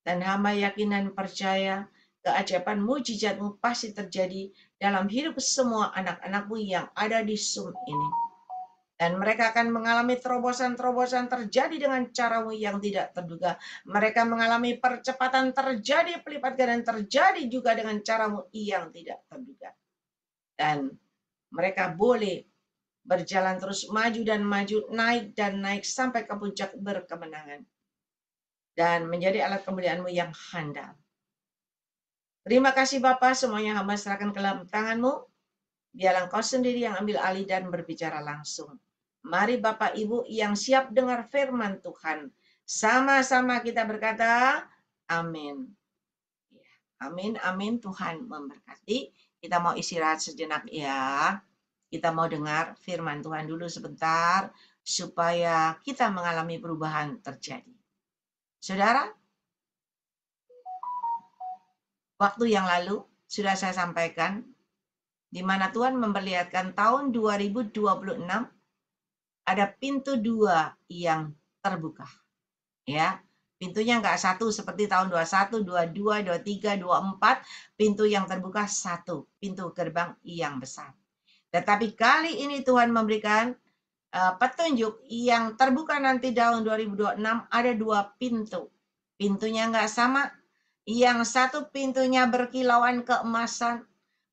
Dan hamba yakin dan percaya keajaiban mujizatmu pasti terjadi dalam hidup semua anak-anakmu yang ada di Zoom ini. Dan mereka akan mengalami terobosan-terobosan terjadi dengan caramu yang tidak terduga. Mereka mengalami percepatan terjadi, pelipat ganda terjadi juga dengan caramu yang tidak terduga. Dan mereka boleh berjalan terus maju dan maju, naik dan naik sampai ke puncak berkemenangan. Dan menjadi alat kemuliaan-Mu yang handal. Terima kasih Bapa, semuanya hamba serahkan ke dalam tangan-Mu. Biarlah Engkau sendiri yang ambil alih dan berbicara langsung. Mari Bapak Ibu yang siap dengar firman Tuhan. Sama-sama kita berkata, amin. Amin, amin. Tuhan memberkati. Kita mau istirahat sejenak ya. Kita mau dengar firman Tuhan dulu sebentar, supaya kita mengalami perubahan terjadi. Saudara, waktu yang lalu sudah saya sampaikan, di mana Tuhan memperlihatkan tahun 2026 ada pintu 2 yang terbuka. Ya, pintunya nggak satu seperti tahun 21, 22, 23, 24, pintu yang terbuka satu, pintu gerbang yang besar. Tetapi kali ini Tuhan memberikan petunjuk yang terbuka nanti tahun 2026 ada 2 pintu. Pintunya nggak sama. Yang satu pintunya berkilauan keemasan,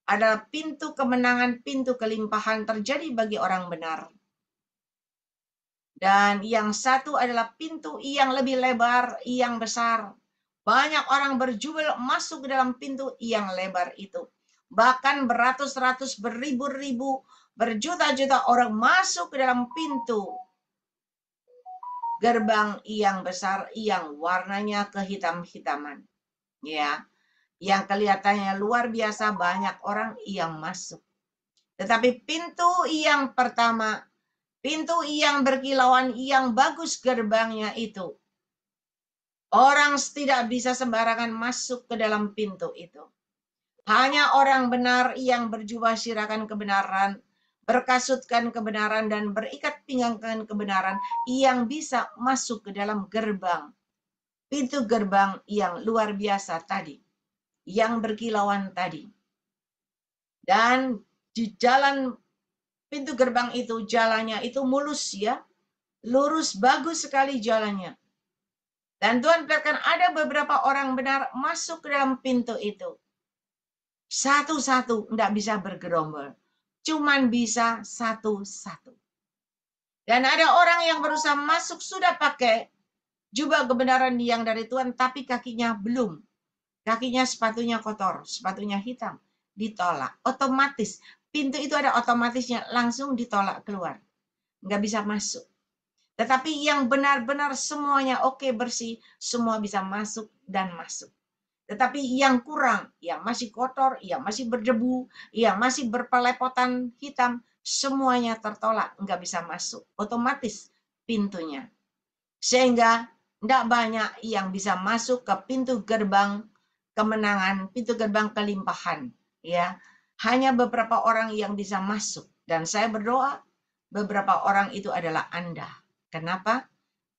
adalah pintu kemenangan, pintu kelimpahan terjadi bagi orang benar. Dan yang satu adalah pintu yang lebih lebar, yang besar. Banyak orang berjubel masuk ke dalam pintu yang lebar itu. Bahkan beratus-ratus, beribu-ribu, berjuta-juta orang masuk ke dalam pintu gerbang yang besar, yang warnanya kehitam-hitaman. Ya, yang kelihatannya luar biasa, banyak orang yang masuk. Tetapi pintu yang pertama, pintu yang berkilauan, yang bagus gerbangnya itu, orang tidak bisa sembarangan masuk ke dalam pintu itu. Hanya orang benar yang berjubah sirahkan kebenaran, berkasutkan kebenaran, dan berikat pinggangkan kebenaran yang bisa masuk ke dalam gerbang. Pintu gerbang yang luar biasa tadi, yang berkilauan tadi. Dan di jalan pintu gerbang itu, jalannya itu mulus ya, lurus, bagus sekali jalannya. Dan Tuhan biarkan ada beberapa orang benar masuk ke dalam pintu itu. Satu-satu, enggak bisa bergerombol. Cuman bisa satu-satu. Dan ada orang yang berusaha masuk sudah pakai jubah kebenaran yang dari Tuhan, tapi kakinya belum. Kakinya sepatunya kotor, sepatunya hitam. Ditolak. Otomatis. Pintu itu ada otomatisnya, langsung ditolak keluar. Enggak bisa masuk. Tetapi yang benar-benar semuanya oke, bersih, semua bisa masuk dan masuk. Tetapi yang kurang, yang masih kotor, yang masih berdebu, yang masih berpelepotan hitam, semuanya tertolak, nggak bisa masuk. Otomatis pintunya. Sehingga tidak banyak yang bisa masuk ke pintu gerbang kemenangan, pintu gerbang kelimpahan. Ya, hanya beberapa orang yang bisa masuk. Dan saya berdoa, beberapa orang itu adalah Anda. Kenapa?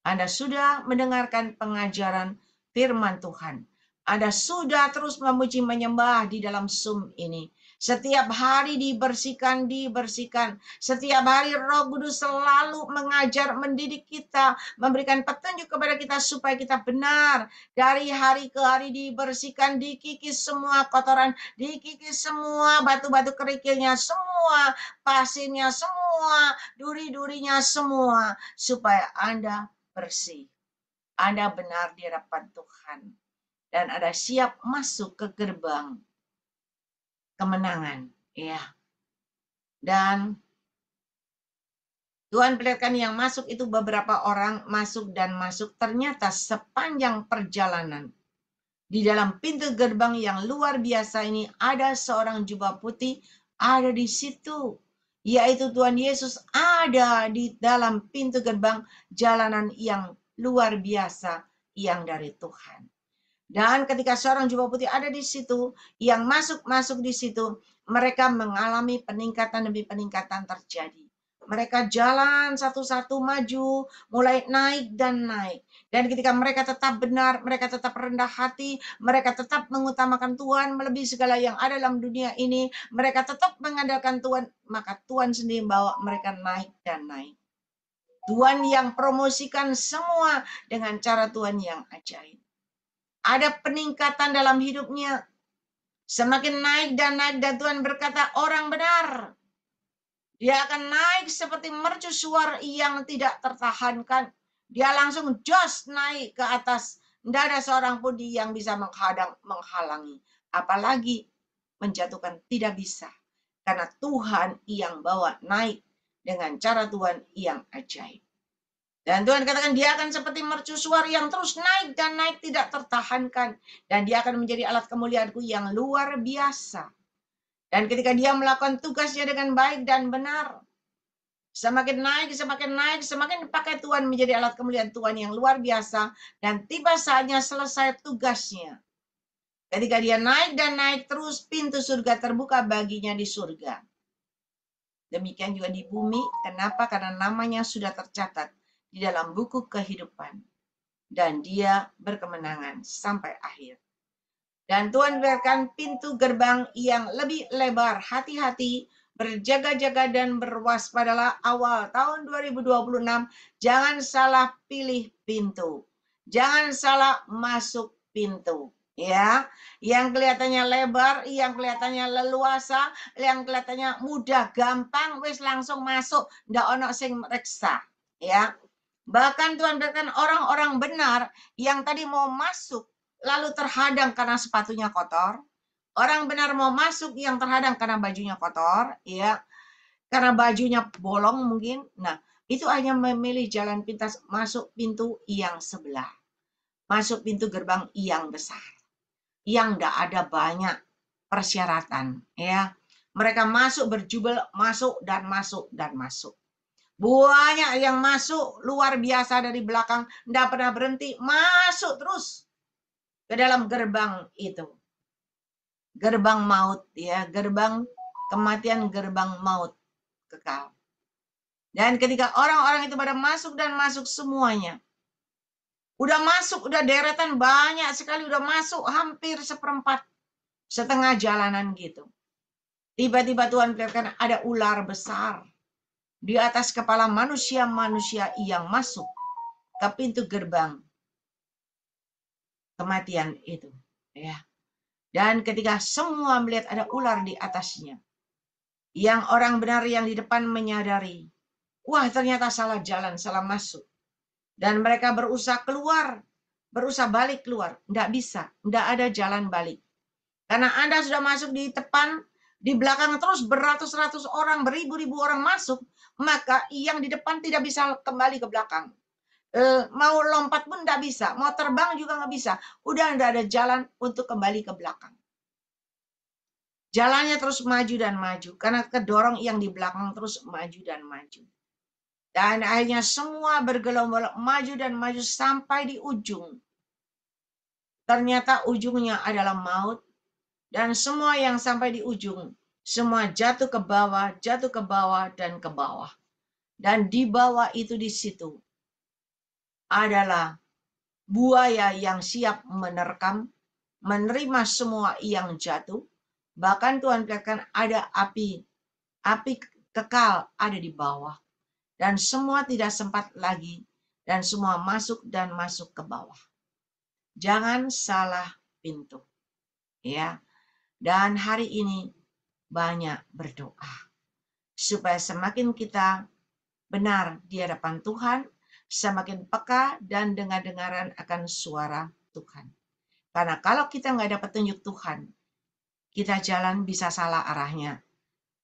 Anda sudah mendengarkan pengajaran firman Tuhan. Anda sudah terus memuji menyembah di dalam Zoom ini. Setiap hari dibersihkan, dibersihkan. Setiap hari Roh Kudus selalu mengajar, mendidik kita, memberikan petunjuk kepada kita supaya kita benar. Dari hari ke hari dibersihkan, dikikis semua kotoran, dikikis semua batu-batu kerikilnya, semua pasirnya, semua duri-durinya, semua. Supaya Anda bersih. Anda benar di hadapan Tuhan. Dan Anda siap masuk ke gerbang kemenangan. Ya. Dan Tuhan perlihatkan yang masuk itu beberapa orang masuk dan masuk. Ternyata sepanjang perjalanan di dalam pintu gerbang yang luar biasa ini ada seorang jubah putih ada di situ. Yaitu Tuhan Yesus ada di dalam pintu gerbang jalanan yang luar biasa yang dari Tuhan. Dan ketika seorang jubah putih ada di situ, yang masuk di situ, mereka mengalami peningkatan demi peningkatan terjadi. Mereka jalan satu-satu maju, mulai naik dan naik. Dan ketika mereka tetap benar, mereka tetap rendah hati, mereka tetap mengutamakan Tuhan melebihi segala yang ada dalam dunia ini, mereka tetap mengandalkan Tuhan, maka Tuhan sendiri bawa mereka naik dan naik. Tuhan yang promosikan semua dengan cara Tuhan yang ajaib. Ada peningkatan dalam hidupnya. Semakin naik dan Tuhan berkata, orang benar. Dia akan naik seperti mercusuar yang tidak tertahankan. Dia langsung jos naik ke atas. Tidak ada seorang pun yang bisa menghalangi. Apalagi menjatuhkan, tidak bisa. Karena Tuhan yang bawa naik dengan cara Tuhan yang ajaib. Dan Tuhan katakan dia akan seperti mercusuar yang terus naik dan naik tidak tertahankan. Dan dia akan menjadi alat kemuliaanku yang luar biasa. Dan ketika dia melakukan tugasnya dengan baik dan benar, semakin naik, semakin dipakai Tuhan menjadi alat kemuliaan Tuhan yang luar biasa. Dan tiba saatnya selesai tugasnya. Ketika dia naik dan naik terus, pintu surga terbuka baginya di surga. Demikian juga di bumi. Kenapa? Karena namanya sudah tercatat di dalam buku kehidupan. Dan dia berkemenangan sampai akhir. Dan Tuhan berikan pintu gerbang yang lebih lebar. Hati-hati, berjaga-jaga dan berwaspadalah awal tahun 2026. Jangan salah pilih pintu. Jangan salah masuk pintu. Ya, yang kelihatannya lebar, yang kelihatannya leluasa, yang kelihatannya mudah, gampang, wis langsung masuk, ndak ono sing reksa. Ya, bahkan Tuhan berikan orang-orang benar yang tadi mau masuk, lalu terhadang karena sepatunya kotor. Orang benar mau masuk yang terhadang karena bajunya kotor, ya, karena bajunya bolong mungkin. Nah, itu hanya memilih jalan pintas masuk pintu yang sebelah, masuk pintu gerbang yang besar, yang tidak ada banyak persyaratan, ya. Mereka masuk berjubel, masuk dan masuk dan masuk. Banyak yang masuk luar biasa dari belakang, tidak pernah berhenti, masuk terus ke dalam gerbang itu. Gerbang maut, ya, gerbang kematian, gerbang maut kekal. Dan ketika orang-orang itu pada masuk dan masuk semuanya, udah masuk, udah deretan banyak sekali, udah masuk hampir seperempat, setengah jalanan gitu. Tiba-tiba Tuhan berikan ada ular besar di atas kepala manusia-manusia yang masuk ke pintu gerbang kematian itu, ya. Dan ketika semua melihat ada ular di atasnya, yang orang benar yang di depan menyadari, wah ternyata salah jalan, salah masuk. Dan mereka berusaha keluar, berusaha balik keluar. Tidak bisa, tidak ada jalan balik. Karena Anda sudah masuk di depan, di belakang terus beratus-ratus orang, beribu-ribu orang masuk, maka yang di depan tidak bisa kembali ke belakang. Mau lompat pun tidak bisa, mau terbang juga nggak bisa. Udah tidak ada jalan untuk kembali ke belakang. Jalannya terus maju dan maju, karena kedorong yang di belakang terus maju dan maju. Dan akhirnya semua bergelombol maju dan maju sampai di ujung. Ternyata ujungnya adalah maut, dan semua yang sampai di ujung, semua jatuh ke bawah, dan ke bawah. Dan di bawah itu di situ adalah buaya yang siap menerkam, menerima semua yang jatuh. Bahkan Tuhan katakan ada api kekal ada di bawah. Dan semua tidak sempat lagi, dan semua masuk dan masuk ke bawah. Jangan salah pintu. Ya. Dan hari ini banyak berdoa. Supaya semakin kita benar di hadapan Tuhan, semakin peka dan dengar-dengaran akan suara Tuhan. Karena kalau kita nggak dapat tunjuk Tuhan, kita jalan bisa salah arahnya.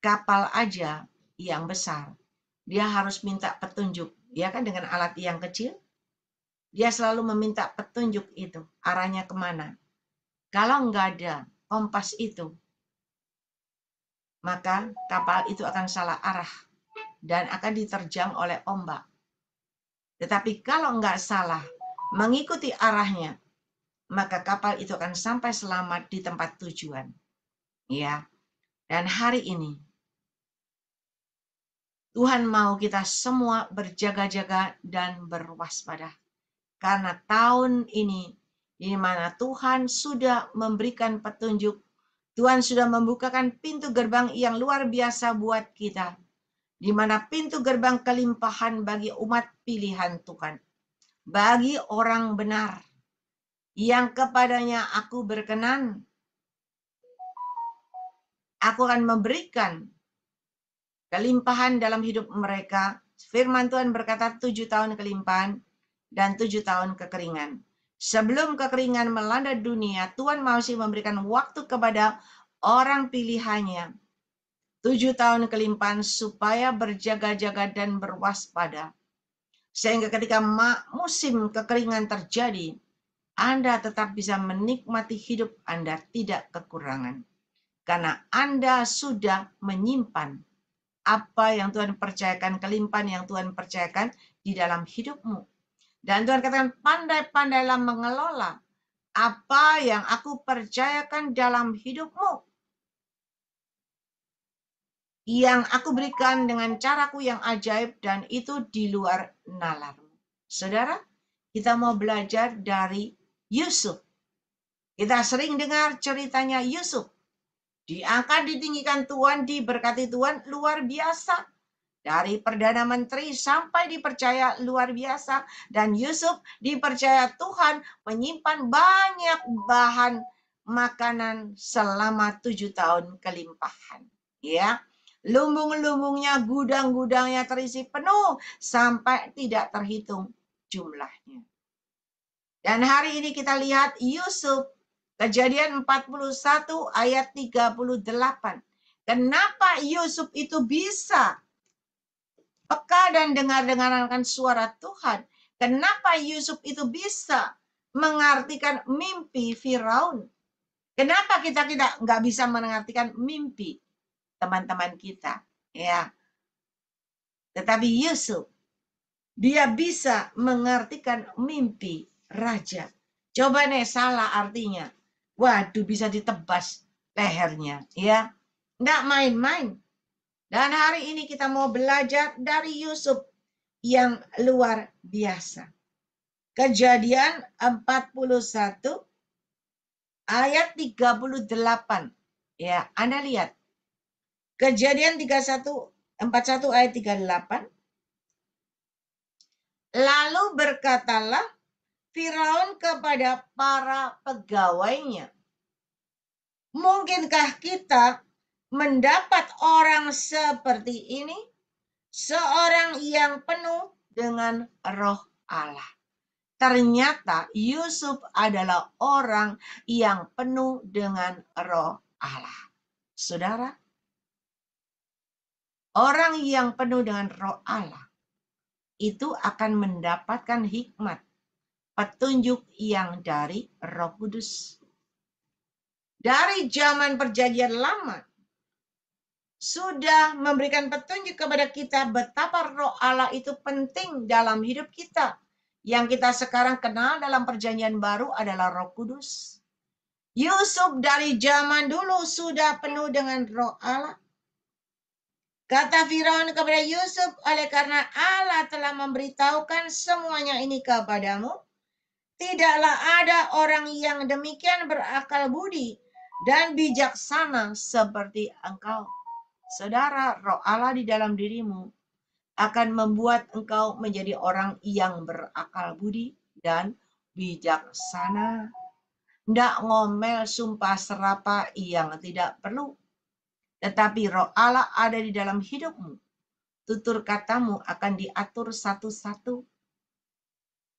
Kapal aja yang besar, dia harus minta petunjuk. Dia kan dengan alat yang kecil, dia selalu meminta petunjuk itu, arahnya kemana. Kalau nggak ada kompas itu, maka kapal itu akan salah arah dan akan diterjang oleh ombak. Tetapi kalau nggak salah mengikuti arahnya, maka kapal itu akan sampai selamat di tempat tujuan. Ya. Dan hari ini Tuhan mau kita semua berjaga-jaga dan berwaspada. Karena tahun ini, di mana Tuhan sudah memberikan petunjuk, Tuhan sudah membukakan pintu gerbang yang luar biasa buat kita. Di mana pintu gerbang kelimpahan bagi umat pilihan Tuhan. Bagi orang benar, yang kepadanya aku berkenan, aku akan memberikan kelimpahan dalam hidup mereka. Firman Tuhan berkata 7 tahun kelimpahan dan 7 tahun kekeringan. Sebelum kekeringan melanda dunia, Tuhan masih memberikan waktu kepada orang pilihannya. 7 tahun kelimpahan supaya berjaga-jaga dan berwaspada. Sehingga ketika musim kekeringan terjadi, Anda tetap bisa menikmati hidup Anda tidak kekurangan. Karena Anda sudah menyimpan apa yang Tuhan percayakan, kelimpahan yang Tuhan percayakan di dalam hidupmu. Dan Tuhan katakan, pandai-pandailah mengelola apa yang aku percayakan dalam hidupmu. Yang aku berikan dengan caraku yang ajaib dan itu di luar nalarmu. Saudara, kita mau belajar dari Yusuf. Kita sering dengar ceritanya Yusuf. Diangkat, ditinggikan Tuhan, diberkati Tuhan, luar biasa. Dari Perdana Menteri sampai dipercaya luar biasa. Dan Yusuf dipercaya Tuhan menyimpan banyak bahan makanan selama 7 tahun kelimpahan. Ya, lumbung-lumbungnya, gudang-gudangnya terisi penuh sampai tidak terhitung jumlahnya. Dan hari ini kita lihat Yusuf, Kejadian 41 ayat 38. Kenapa Yusuf itu bisa peka dan dengar-dengarkan suara Tuhan? Kenapa Yusuf itu bisa mengartikan mimpi Firaun? Kenapa kita nggak bisa mengartikan mimpi teman-teman kita? Ya, tetapi Yusuf, dia bisa mengartikan mimpi raja. Coba nih salah artinya. Waduh, bisa ditebas lehernya. Ya, nggak main-main. Dan hari ini kita mau belajar dari Yusuf yang luar biasa. Kejadian 41 ayat 38. Ya, Anda lihat. Kejadian 41 ayat 38. Lalu berkatalah Firaun kepada para pegawainya, mungkinkah kita mendapat orang seperti ini? Seorang yang penuh dengan roh Allah. Ternyata Yusuf adalah orang yang penuh dengan roh Allah. Saudara, orang yang penuh dengan roh Allah itu akan mendapatkan hikmat, petunjuk yang dari Roh Kudus. Dari zaman Perjanjian Lama sudah memberikan petunjuk kepada kita betapa roh Allah itu penting dalam hidup kita. Yang kita sekarang kenal dalam Perjanjian Baru adalah Roh Kudus. Yusuf dari zaman dulu sudah penuh dengan roh Allah. Kata Firaun kepada Yusuf, oleh karena Allah telah memberitahukan semuanya ini kepadamu, tidaklah ada orang yang demikian berakal budi dan bijaksana seperti engkau. Saudara, roh Allah di dalam dirimu akan membuat engkau menjadi orang yang berakal budi dan bijaksana. Tidak ngomel, sumpah serapah yang tidak perlu. Tetapi roh Allah ada di dalam hidupmu. Tutur katamu akan diatur satu-satu.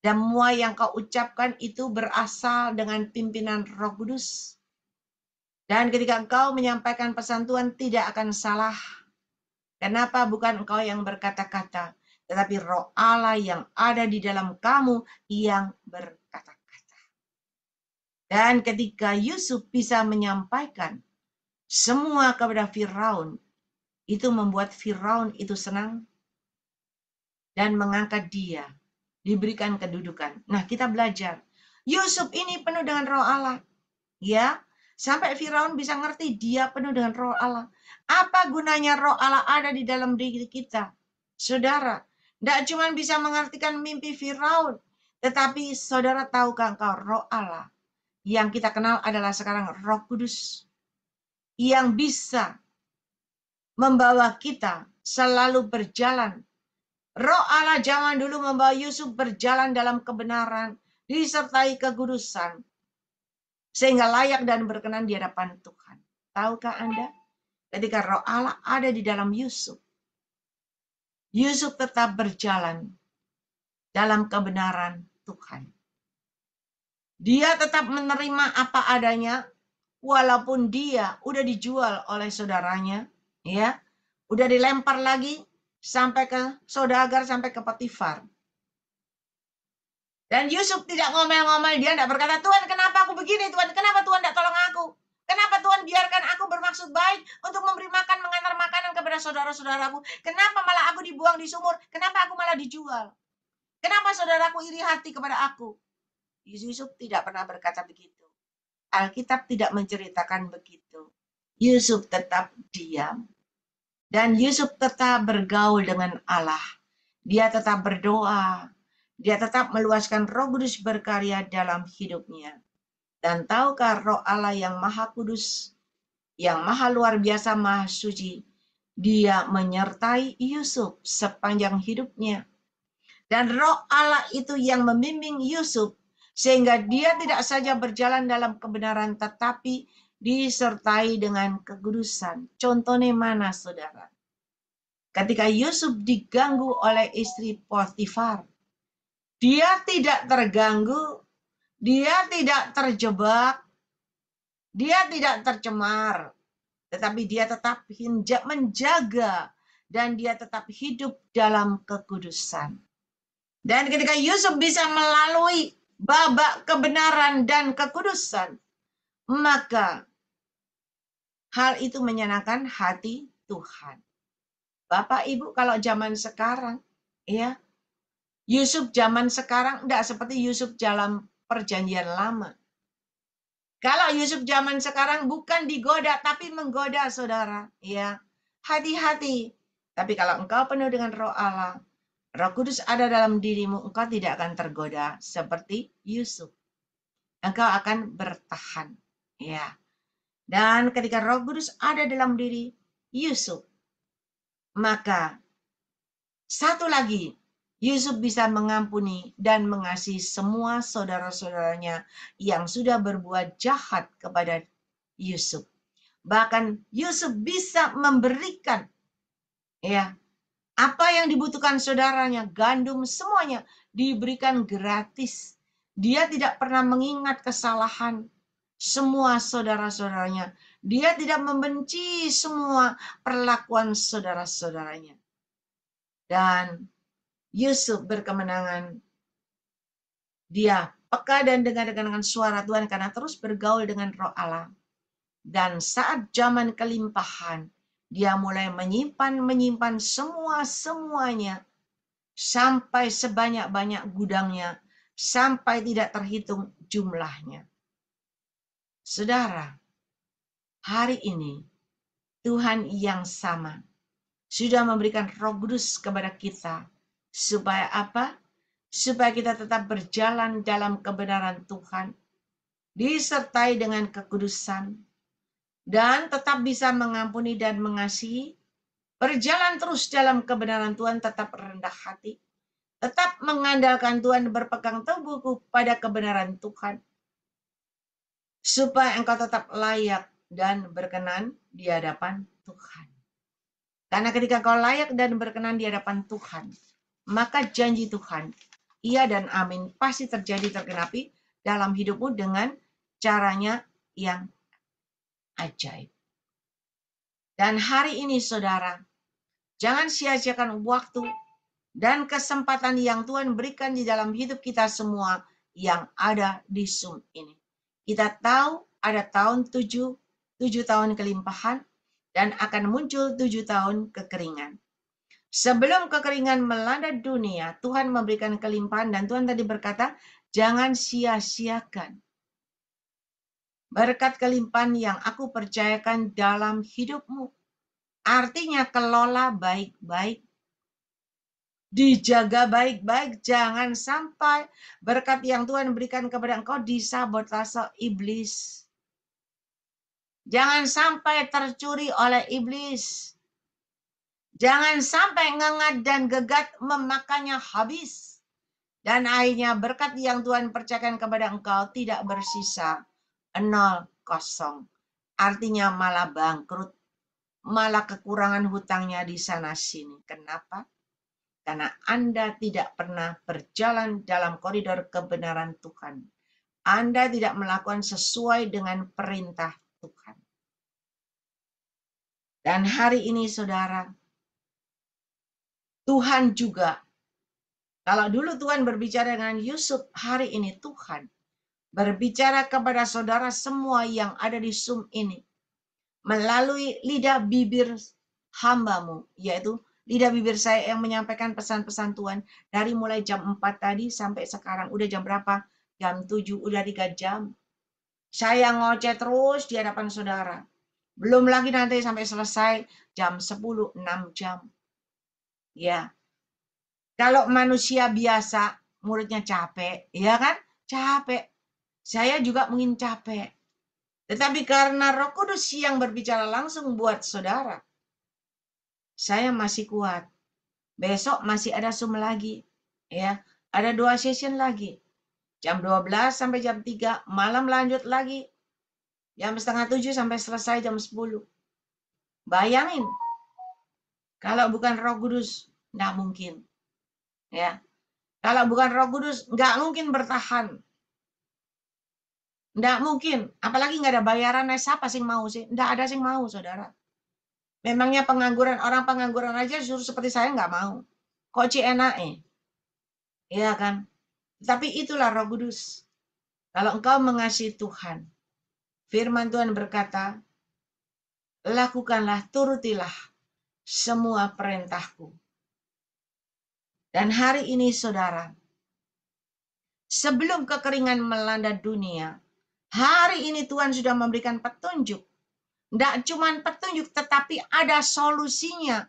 Dan semua yang kau ucapkan itu berasal dengan pimpinan Roh Kudus. Dan ketika engkau menyampaikan pesan Tuhan tidak akan salah. Kenapa? Bukan engkau yang berkata-kata, tetapi roh Allah yang ada di dalam kamu yang berkata-kata. Dan ketika Yusuf bisa menyampaikan semua kepada Firaun, itu membuat Firaun itu senang dan mengangkat dia, diberikan kedudukan. Nah, kita belajar. Yusuf ini penuh dengan roh Allah. Ya, sampai Firaun bisa ngerti dia penuh dengan roh Allah. Apa gunanya roh Allah ada di dalam diri kita? Saudara, tidak cuma bisa mengartikan mimpi Firaun, tetapi saudara tahukah engkau Roh Allah yang kita kenal adalah sekarang Roh Kudus yang bisa membawa kita selalu berjalan. Roh Allah zaman dulu membawa Yusuf berjalan dalam kebenaran, disertai kekudusan, sehingga layak dan berkenan di hadapan Tuhan. Tahukah Anda? Ketika Roh Allah ada di dalam Yusuf, Yusuf tetap berjalan dalam kebenaran Tuhan. Dia tetap menerima apa adanya, walaupun dia udah dijual oleh saudaranya, ya, udah dilempar lagi sampai ke saudagar, sampai ke Potifar. Dan Yusuf tidak ngomel-ngomel, dia tidak berkata, Tuhan kenapa aku begini, Tuhan kenapa Tuhan tidak tolong aku? Kenapa Tuhan biarkan aku bermaksud baik untuk memberi makan, mengantar makanan kepada saudara-saudaraku? Kenapa malah aku dibuang di sumur? Kenapa aku malah dijual? Kenapa saudaraku iri hati kepada aku? Yusuf tidak pernah berkata begitu. Alkitab tidak menceritakan begitu. Yusuf tetap diam. Dan Yusuf tetap bergaul dengan Allah. Dia tetap berdoa. Dia tetap meluaskan Roh Kudus berkarya dalam hidupnya. Dan tahukah Roh Allah yang Maha Kudus, yang Maha luar biasa, Maha suci, dia menyertai Yusuf sepanjang hidupnya. Dan Roh Allah itu yang membimbing Yusuf, sehingga dia tidak saja berjalan dalam kebenaran, tetapi disertai dengan kekudusan. Contohnya mana, saudara? Ketika Yusuf diganggu oleh istri Potifar, dia tidak terganggu, dia tidak terjebak, dia tidak tercemar, tetapi dia tetap menjaga dan dia tetap hidup dalam kekudusan. Dan ketika Yusuf bisa melalui babak kebenaran dan kekudusan, maka hal itu menyenangkan hati Tuhan. Bapak Ibu, kalau zaman sekarang, ya, Yusuf zaman sekarang tidak seperti Yusuf dalam perjanjian lama. Kalau Yusuf zaman sekarang bukan digoda, tapi menggoda, saudara. Ya, hati-hati. Tapi kalau engkau penuh dengan Roh Allah, Roh Kudus ada dalam dirimu, engkau tidak akan tergoda seperti Yusuf. Engkau akan bertahan. Ya. Dan ketika Roh Kudus ada dalam diri Yusuf, maka satu lagi, Yusuf bisa mengampuni dan mengasihi semua saudara-saudaranya yang sudah berbuat jahat kepada Yusuf. Bahkan Yusuf bisa memberikan, ya, apa yang dibutuhkan saudaranya, gandum, semuanya diberikan gratis. Dia tidak pernah mengingat kesalahan semua saudara-saudaranya. Dia tidak membenci semua perlakuan saudara-saudaranya. Dan Yusuf berkemenangan. Dia peka dan dengar dengan suara Tuhan karena terus bergaul dengan Roh Allah. Dan saat zaman kelimpahan, dia mulai menyimpan semuanya sampai sebanyak-banyak gudangnya, sampai tidak terhitung jumlahnya. Saudara, hari ini Tuhan yang sama sudah memberikan Roh Kudus kepada kita. Supaya apa? Supaya kita tetap berjalan dalam kebenaran Tuhan, disertai dengan kekudusan, dan tetap bisa mengampuni dan mengasihi, berjalan terus dalam kebenaran Tuhan, tetap rendah hati, tetap mengandalkan Tuhan, berpegang teguh pada kebenaran Tuhan, supaya engkau tetap layak dan berkenan di hadapan Tuhan. Karena ketika kau layak dan berkenan di hadapan Tuhan, maka janji Tuhan, iya dan amin, pasti terjadi, tergenapi dalam hidupmu dengan caranya yang ajaib. Dan hari ini, saudara, jangan sia-siakan waktu dan kesempatan yang Tuhan berikan di dalam hidup kita semua yang ada di Zoom ini. Kita tahu ada tahun 7 tahun kelimpahan, dan akan muncul 7 tahun kekeringan. Sebelum kekeringan melanda dunia, Tuhan memberikan kelimpahan, dan Tuhan tadi berkata, jangan sia-siakan berkat kelimpahan yang aku percayakan dalam hidupmu. Artinya kelola baik-baik. Dijaga baik-baik, jangan sampai berkat yang Tuhan berikan kepada engkau disabotase iblis. Jangan sampai tercuri oleh iblis. Jangan sampai ngengat dan gegat memakannya habis. Dan akhirnya berkat yang Tuhan percayakan kepada engkau tidak bersisa. 0, kosong. Artinya malah bangkrut. Malah kekurangan hutangnya di sana-sini. Kenapa? Karena Anda tidak pernah berjalan dalam koridor kebenaran Tuhan. Anda tidak melakukan sesuai dengan perintah Tuhan. Dan hari ini saudara, Tuhan juga, kalau dulu Tuhan berbicara dengan Yusuf, hari ini Tuhan berbicara kepada saudara semua yang ada di Zoom ini melalui lidah bibir hambamu, yaitu lidah bibir saya yang menyampaikan pesan-pesan Tuhan dari mulai jam 4 tadi sampai sekarang. Udah jam berapa? Jam 7, udah 3 jam. Saya ngoceh terus di hadapan saudara. Belum lagi nanti sampai selesai jam 10, 6 jam. Ya, kalau manusia biasa mulutnya capek, ya kan? Capek. Saya juga mungkin capek. Tetapi karena Roh Kudus yang berbicara langsung buat saudara, saya masih kuat. Besok masih ada Zoom lagi. Ya, ada 2 session lagi. Jam 12 sampai jam 3, malam lanjut lagi. Jam setengah 7 sampai selesai jam 10. Bayangin, kalau bukan Roh Kudus, nggak mungkin. Ya, kalau bukan Roh Kudus, nggak mungkin bertahan. Nggak mungkin. Apalagi nggak ada bayaran, siapa sih mau sih? Nggak ada sih mau, saudara. Memangnya pengangguran, orang pengangguran aja suruh seperti saya nggak mau. Kok enak Iya kan? Tapi itulah Roh Kudus. Kalau engkau mengasihi Tuhan, firman Tuhan berkata, lakukanlah, turutilah semua perintahku. Dan hari ini saudara, sebelum kekeringan melanda dunia, hari ini Tuhan sudah memberikan petunjuk. Tidak cuma petunjuk, tetapi ada solusinya.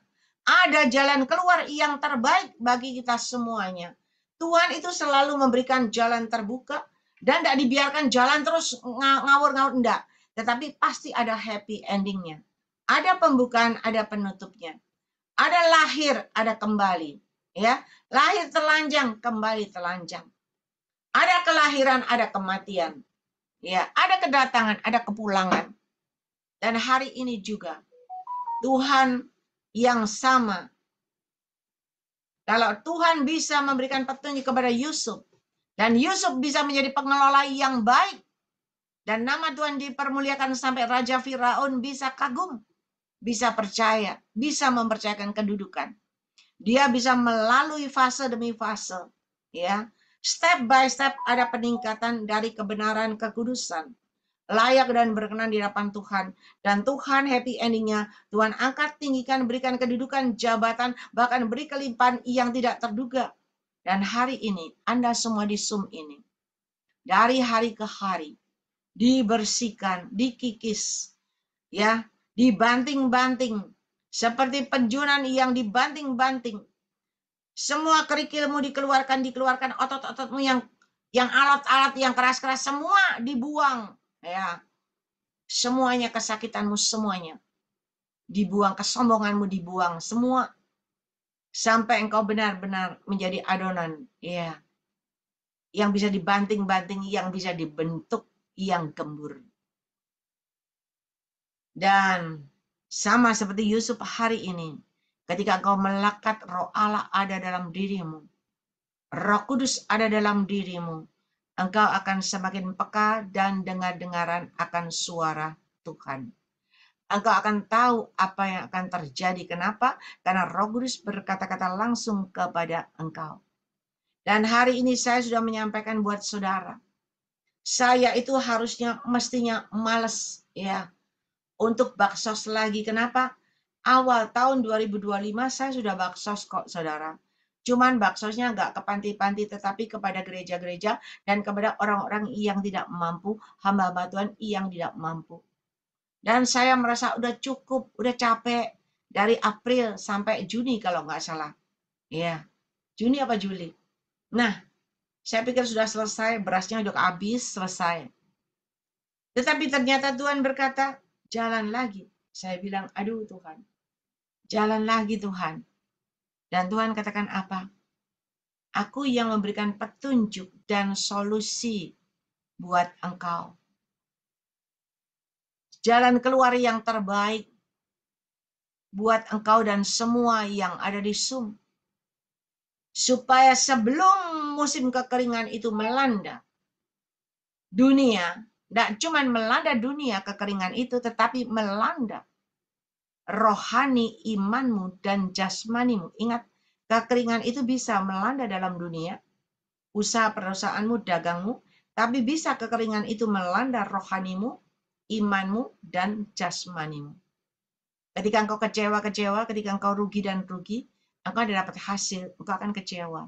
Ada jalan keluar yang terbaik bagi kita semuanya. Tuhan itu selalu memberikan jalan terbuka dan tidak dibiarkan jalan terus ngawur-ngawur, enggak. Tetapi pasti ada happy endingnya. Ada pembukaan, ada penutupnya. Ada lahir, ada kembali. Ya, lahir telanjang, kembali telanjang. Ada kelahiran, ada kematian. Ya, ada kedatangan, ada kepulangan. Dan hari ini juga Tuhan yang sama. Kalau Tuhan bisa memberikan petunjuk kepada Yusuf, dan Yusuf bisa menjadi pengelola yang baik, dan nama Tuhan dipermuliakan sampai Raja Firaun bisa kagum, bisa percaya, bisa mempercayakan kedudukan. Dia bisa melalui fase demi fase, ya. Step by step ada peningkatan dari kebenaran kekudusan. Layak dan berkenan di hadapan Tuhan. Dan Tuhan happy endingnya, Tuhan angkat, tinggikan, berikan kedudukan, jabatan, bahkan beri kelimpahan yang tidak terduga. Dan hari ini, Anda semua di Zoom ini, dari hari ke hari, dibersihkan, dikikis, ya, dibanting-banting, seperti penjunan yang dibanting-banting. Semua kerikilmu dikeluarkan, otot-ototmu yang alat-alat yang keras-keras semua dibuang, ya. Semuanya kesakitanmu, semuanya dibuang, kesombonganmu dibuang, semua sampai engkau benar-benar menjadi adonan, ya, yang bisa dibanting-banting, yang bisa dibentuk, yang gembur. Dan sama seperti Yusuf hari ini, ketika engkau melekat, Roh Allah ada dalam dirimu, Roh Kudus ada dalam dirimu, engkau akan semakin peka dan dengar-dengaran akan suara Tuhan. Engkau akan tahu apa yang akan terjadi. Kenapa? Karena Roh Kudus berkata-kata langsung kepada engkau. Dan hari ini saya sudah menyampaikan buat saudara. Saya itu harusnya mestinya males ya untuk baksos lagi. Kenapa? Awal tahun 2025 saya sudah baksos kok saudara. Cuman baksosnya nggak ke panti-panti, tetapi kepada gereja-gereja dan kepada orang-orang yang tidak mampu, hamba-hamba Tuhan yang tidak mampu. Dan saya merasa udah cukup, udah capek dari April sampai Juni kalau nggak salah. Ya. Juni apa Juli. Nah, saya pikir sudah selesai, berasnya udah habis, selesai. Tetapi ternyata Tuhan berkata, jalan lagi. Saya bilang, aduh Tuhan, jalan lagi Tuhan. Dan Tuhan katakan apa? Aku yang memberikan petunjuk dan solusi buat engkau. Jalan keluar yang terbaik buat engkau dan semua yang ada di Zoom. Supaya sebelum musim kekeringan itu melanda dunia, tidak cuma melanda dunia kekeringan itu, tetapi melanda rohani, imanmu, dan jasmanimu. Ingat, kekeringan itu bisa melanda dalam dunia, usaha perusahaanmu, dagangmu, tapi bisa kekeringan itu melanda rohanimu, imanmu, dan jasmanimu. Ketika engkau kecewa, ketika engkau rugi dan rugi, engkau tidak dapat hasil, engkau akan kecewa.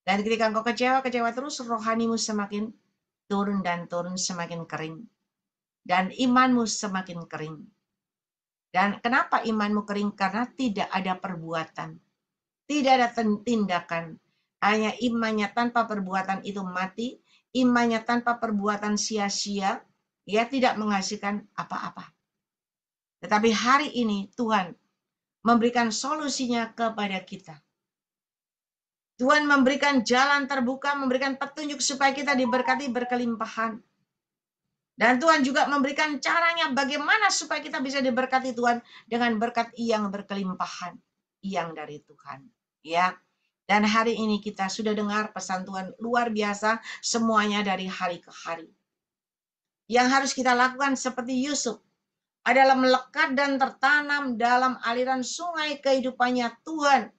Dan ketika engkau kecewa terus, rohanimu semakin turun dan turun, semakin kering. Dan imanmu semakin kering. Dan kenapa imanmu kering? Karena tidak ada perbuatan. Tidak ada tindakan. Hanya imannya tanpa perbuatan itu mati. Imannya tanpa perbuatan sia-sia. Ia tidak menghasilkan apa-apa. Tetapi hari ini Tuhan memberikan solusinya kepada kita. Tuhan memberikan jalan terbuka, memberikan petunjuk supaya kita diberkati berkelimpahan. Dan Tuhan juga memberikan caranya bagaimana supaya kita bisa diberkati Tuhan dengan berkat yang berkelimpahan yang dari Tuhan. Ya. Dan hari ini kita sudah dengar pesan Tuhan luar biasa, semuanya dari hari ke hari. Yang harus kita lakukan seperti Yusuf adalah melekat dan tertanam dalam aliran sungai kehidupannya Tuhan.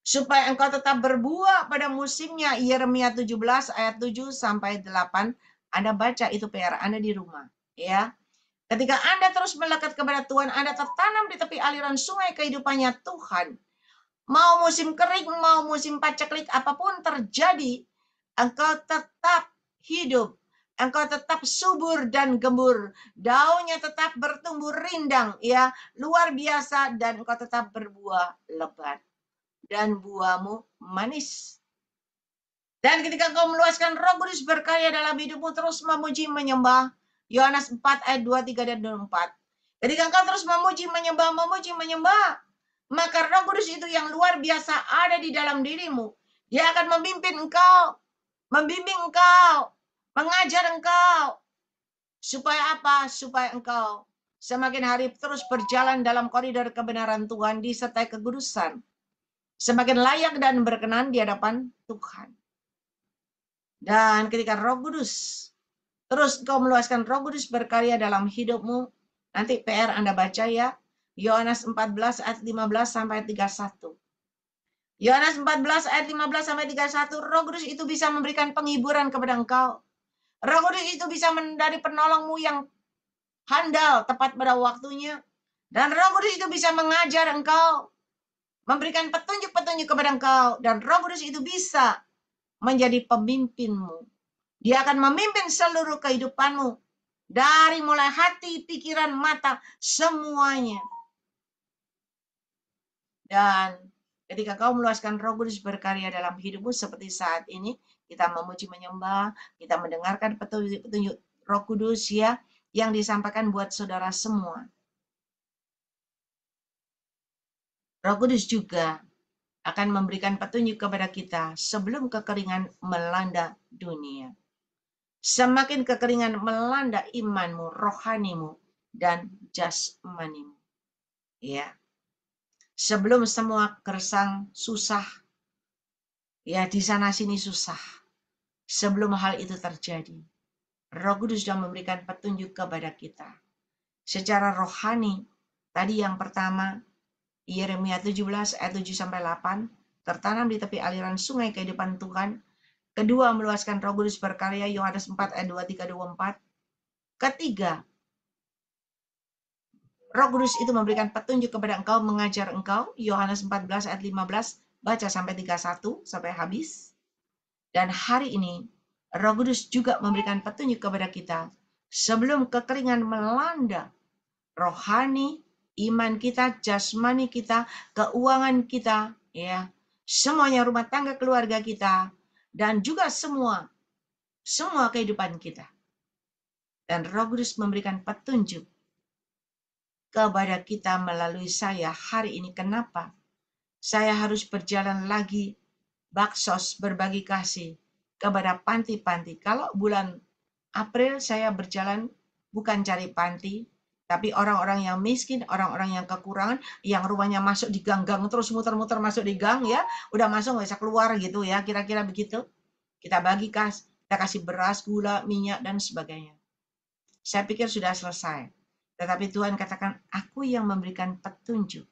Supaya engkau tetap berbuah pada musimnya. Yeremia 17 ayat 7 sampai 8. Anda baca itu PR Anda di rumah. Ya, ketika Anda terus melekat kepada Tuhan, Anda tertanam di tepi aliran sungai kehidupannya Tuhan. Mau musim kering, mau musim paceklik, apapun terjadi, engkau tetap hidup. Engkau tetap subur dan gembur. Daunnya tetap bertumbuh rindang, ya, luar biasa, dan engkau tetap berbuah lebat. Dan buahmu manis. Dan ketika engkau meluaskan Roh Kudus berkarya dalam hidupmu, terus memuji menyembah. Yohanes 4 ayat 2, 3, dan 4. Ketika engkau terus memuji menyembah, maka Roh Kudus itu yang luar biasa ada di dalam dirimu. Dia akan memimpin engkau, membimbing engkau, mengajar engkau. Supaya apa? Supaya engkau semakin hari terus berjalan dalam koridor kebenaran Tuhan, disertai kekudusan. Semakin layak dan berkenan di hadapan Tuhan. Dan ketika Roh Kudus terus engkau meluaskan Roh Kudus berkarya dalam hidupmu, nanti PR Anda baca ya, Yohanes 14 ayat 15 sampai 31. Yohanes 14 ayat 15 sampai 31, Roh Kudus itu bisa memberikan penghiburan kepada engkau. Roh Kudus itu bisa menjadi penolongmu yang handal tepat pada waktunya. Dan Roh Kudus itu bisa mengajar engkau, memberikan petunjuk-petunjuk kepada engkau, dan Roh Kudus itu bisa menjadi pemimpinmu. Dia akan memimpin seluruh kehidupanmu. Dari mulai hati, pikiran, mata, semuanya. Dan ketika kau meluaskan Roh Kudus berkarya dalam hidupmu seperti saat ini, kita memuji menyembah, kita mendengarkan petunjuk-petunjuk Roh Kudus ya, yang disampaikan buat saudara semua. Roh Kudus juga akan memberikan petunjuk kepada kita sebelum kekeringan melanda dunia. Semakin kekeringan melanda imanmu, rohanimu, dan jasmanimu. Ya. Sebelum semua gersang susah, ya di sana sini susah. Sebelum hal itu terjadi, Roh Kudus sudah memberikan petunjuk kepada kita. Secara rohani, tadi yang pertama, Yeremia 17 ayat 7 sampai 8, tertanam di tepi aliran sungai kehidupan Tuhan. Kedua, meluaskan Roh Kudus berkarya, Yohanes 4 ayat 23, 24. Ketiga, Roh Kudus itu memberikan petunjuk kepada engkau, mengajar engkau, Yohanes 14 ayat 15, baca sampai 31 sampai habis. Dan hari ini, Roh Kudus juga memberikan petunjuk kepada kita sebelum kekeringan melanda rohani, iman kita, jasmani kita, keuangan kita, ya. semuanya rumah tangga keluarga kita, dan juga semua kehidupan kita. Dan Roh Kudus memberikan petunjuk kepada kita melalui saya hari ini. Kenapa saya harus berjalan lagi baksos berbagi kasih kepada panti-panti? Kalau bulan April saya berjalan bukan cari panti, tapi orang-orang yang miskin, orang-orang yang kekurangan, yang rumahnya masuk di gang-gang terus muter-muter masuk di gang ya, udah masuk nggak bisa keluar gitu ya, kira-kira begitu. Kita bagi kita kasih beras, gula, minyak dan sebagainya. Saya pikir sudah selesai. Tetapi Tuhan katakan, aku yang memberikan petunjuk.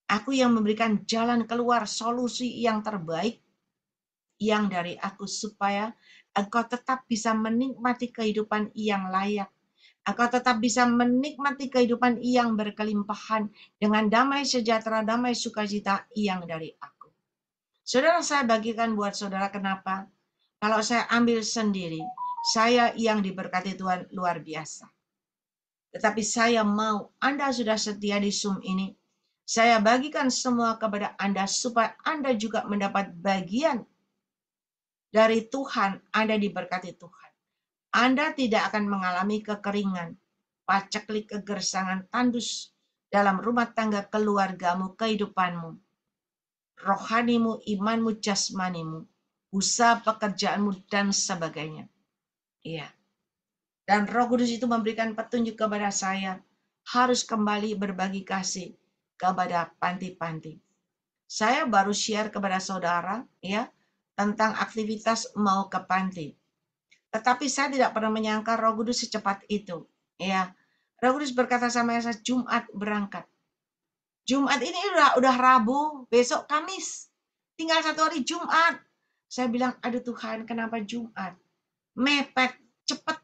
Aku yang memberikan jalan keluar, solusi yang terbaik yang dari aku, supaya engkau tetap bisa menikmati kehidupan yang layak. Engkau tetap bisa menikmati kehidupan yang berkelimpahan dengan damai sejahtera, damai sukacita yang dari aku. Saudara, saya bagikan buat saudara kenapa? Kalau saya ambil sendiri, saya yang diberkati Tuhan luar biasa. Tetapi saya mau Anda sudah setia di Zoom ini, saya bagikan semua kepada Anda supaya Anda juga mendapat bagian dari Tuhan. Anda diberkati Tuhan. Anda tidak akan mengalami kekeringan, paceklik, kegersangan, tandus dalam rumah tangga keluargamu, kehidupanmu, rohanimu, imanmu, jasmanimu, usaha pekerjaanmu, dan sebagainya. Iya. Dan Roh Kudus itu memberikan petunjuk kepada saya, harus kembali berbagi kasih kepada panti-panti. Saya baru share kepada saudara ya tentang aktivitas mau ke panti. Tetapi saya tidak pernah menyangka Roh Kudus secepat itu. Ya, Roh Kudus berkata sama saya, Jumat berangkat. Jumat ini udah Rabu, besok Kamis. Tinggal 1 hari Jumat. Saya bilang, aduh Tuhan, kenapa Jumat? Mepet, cepet.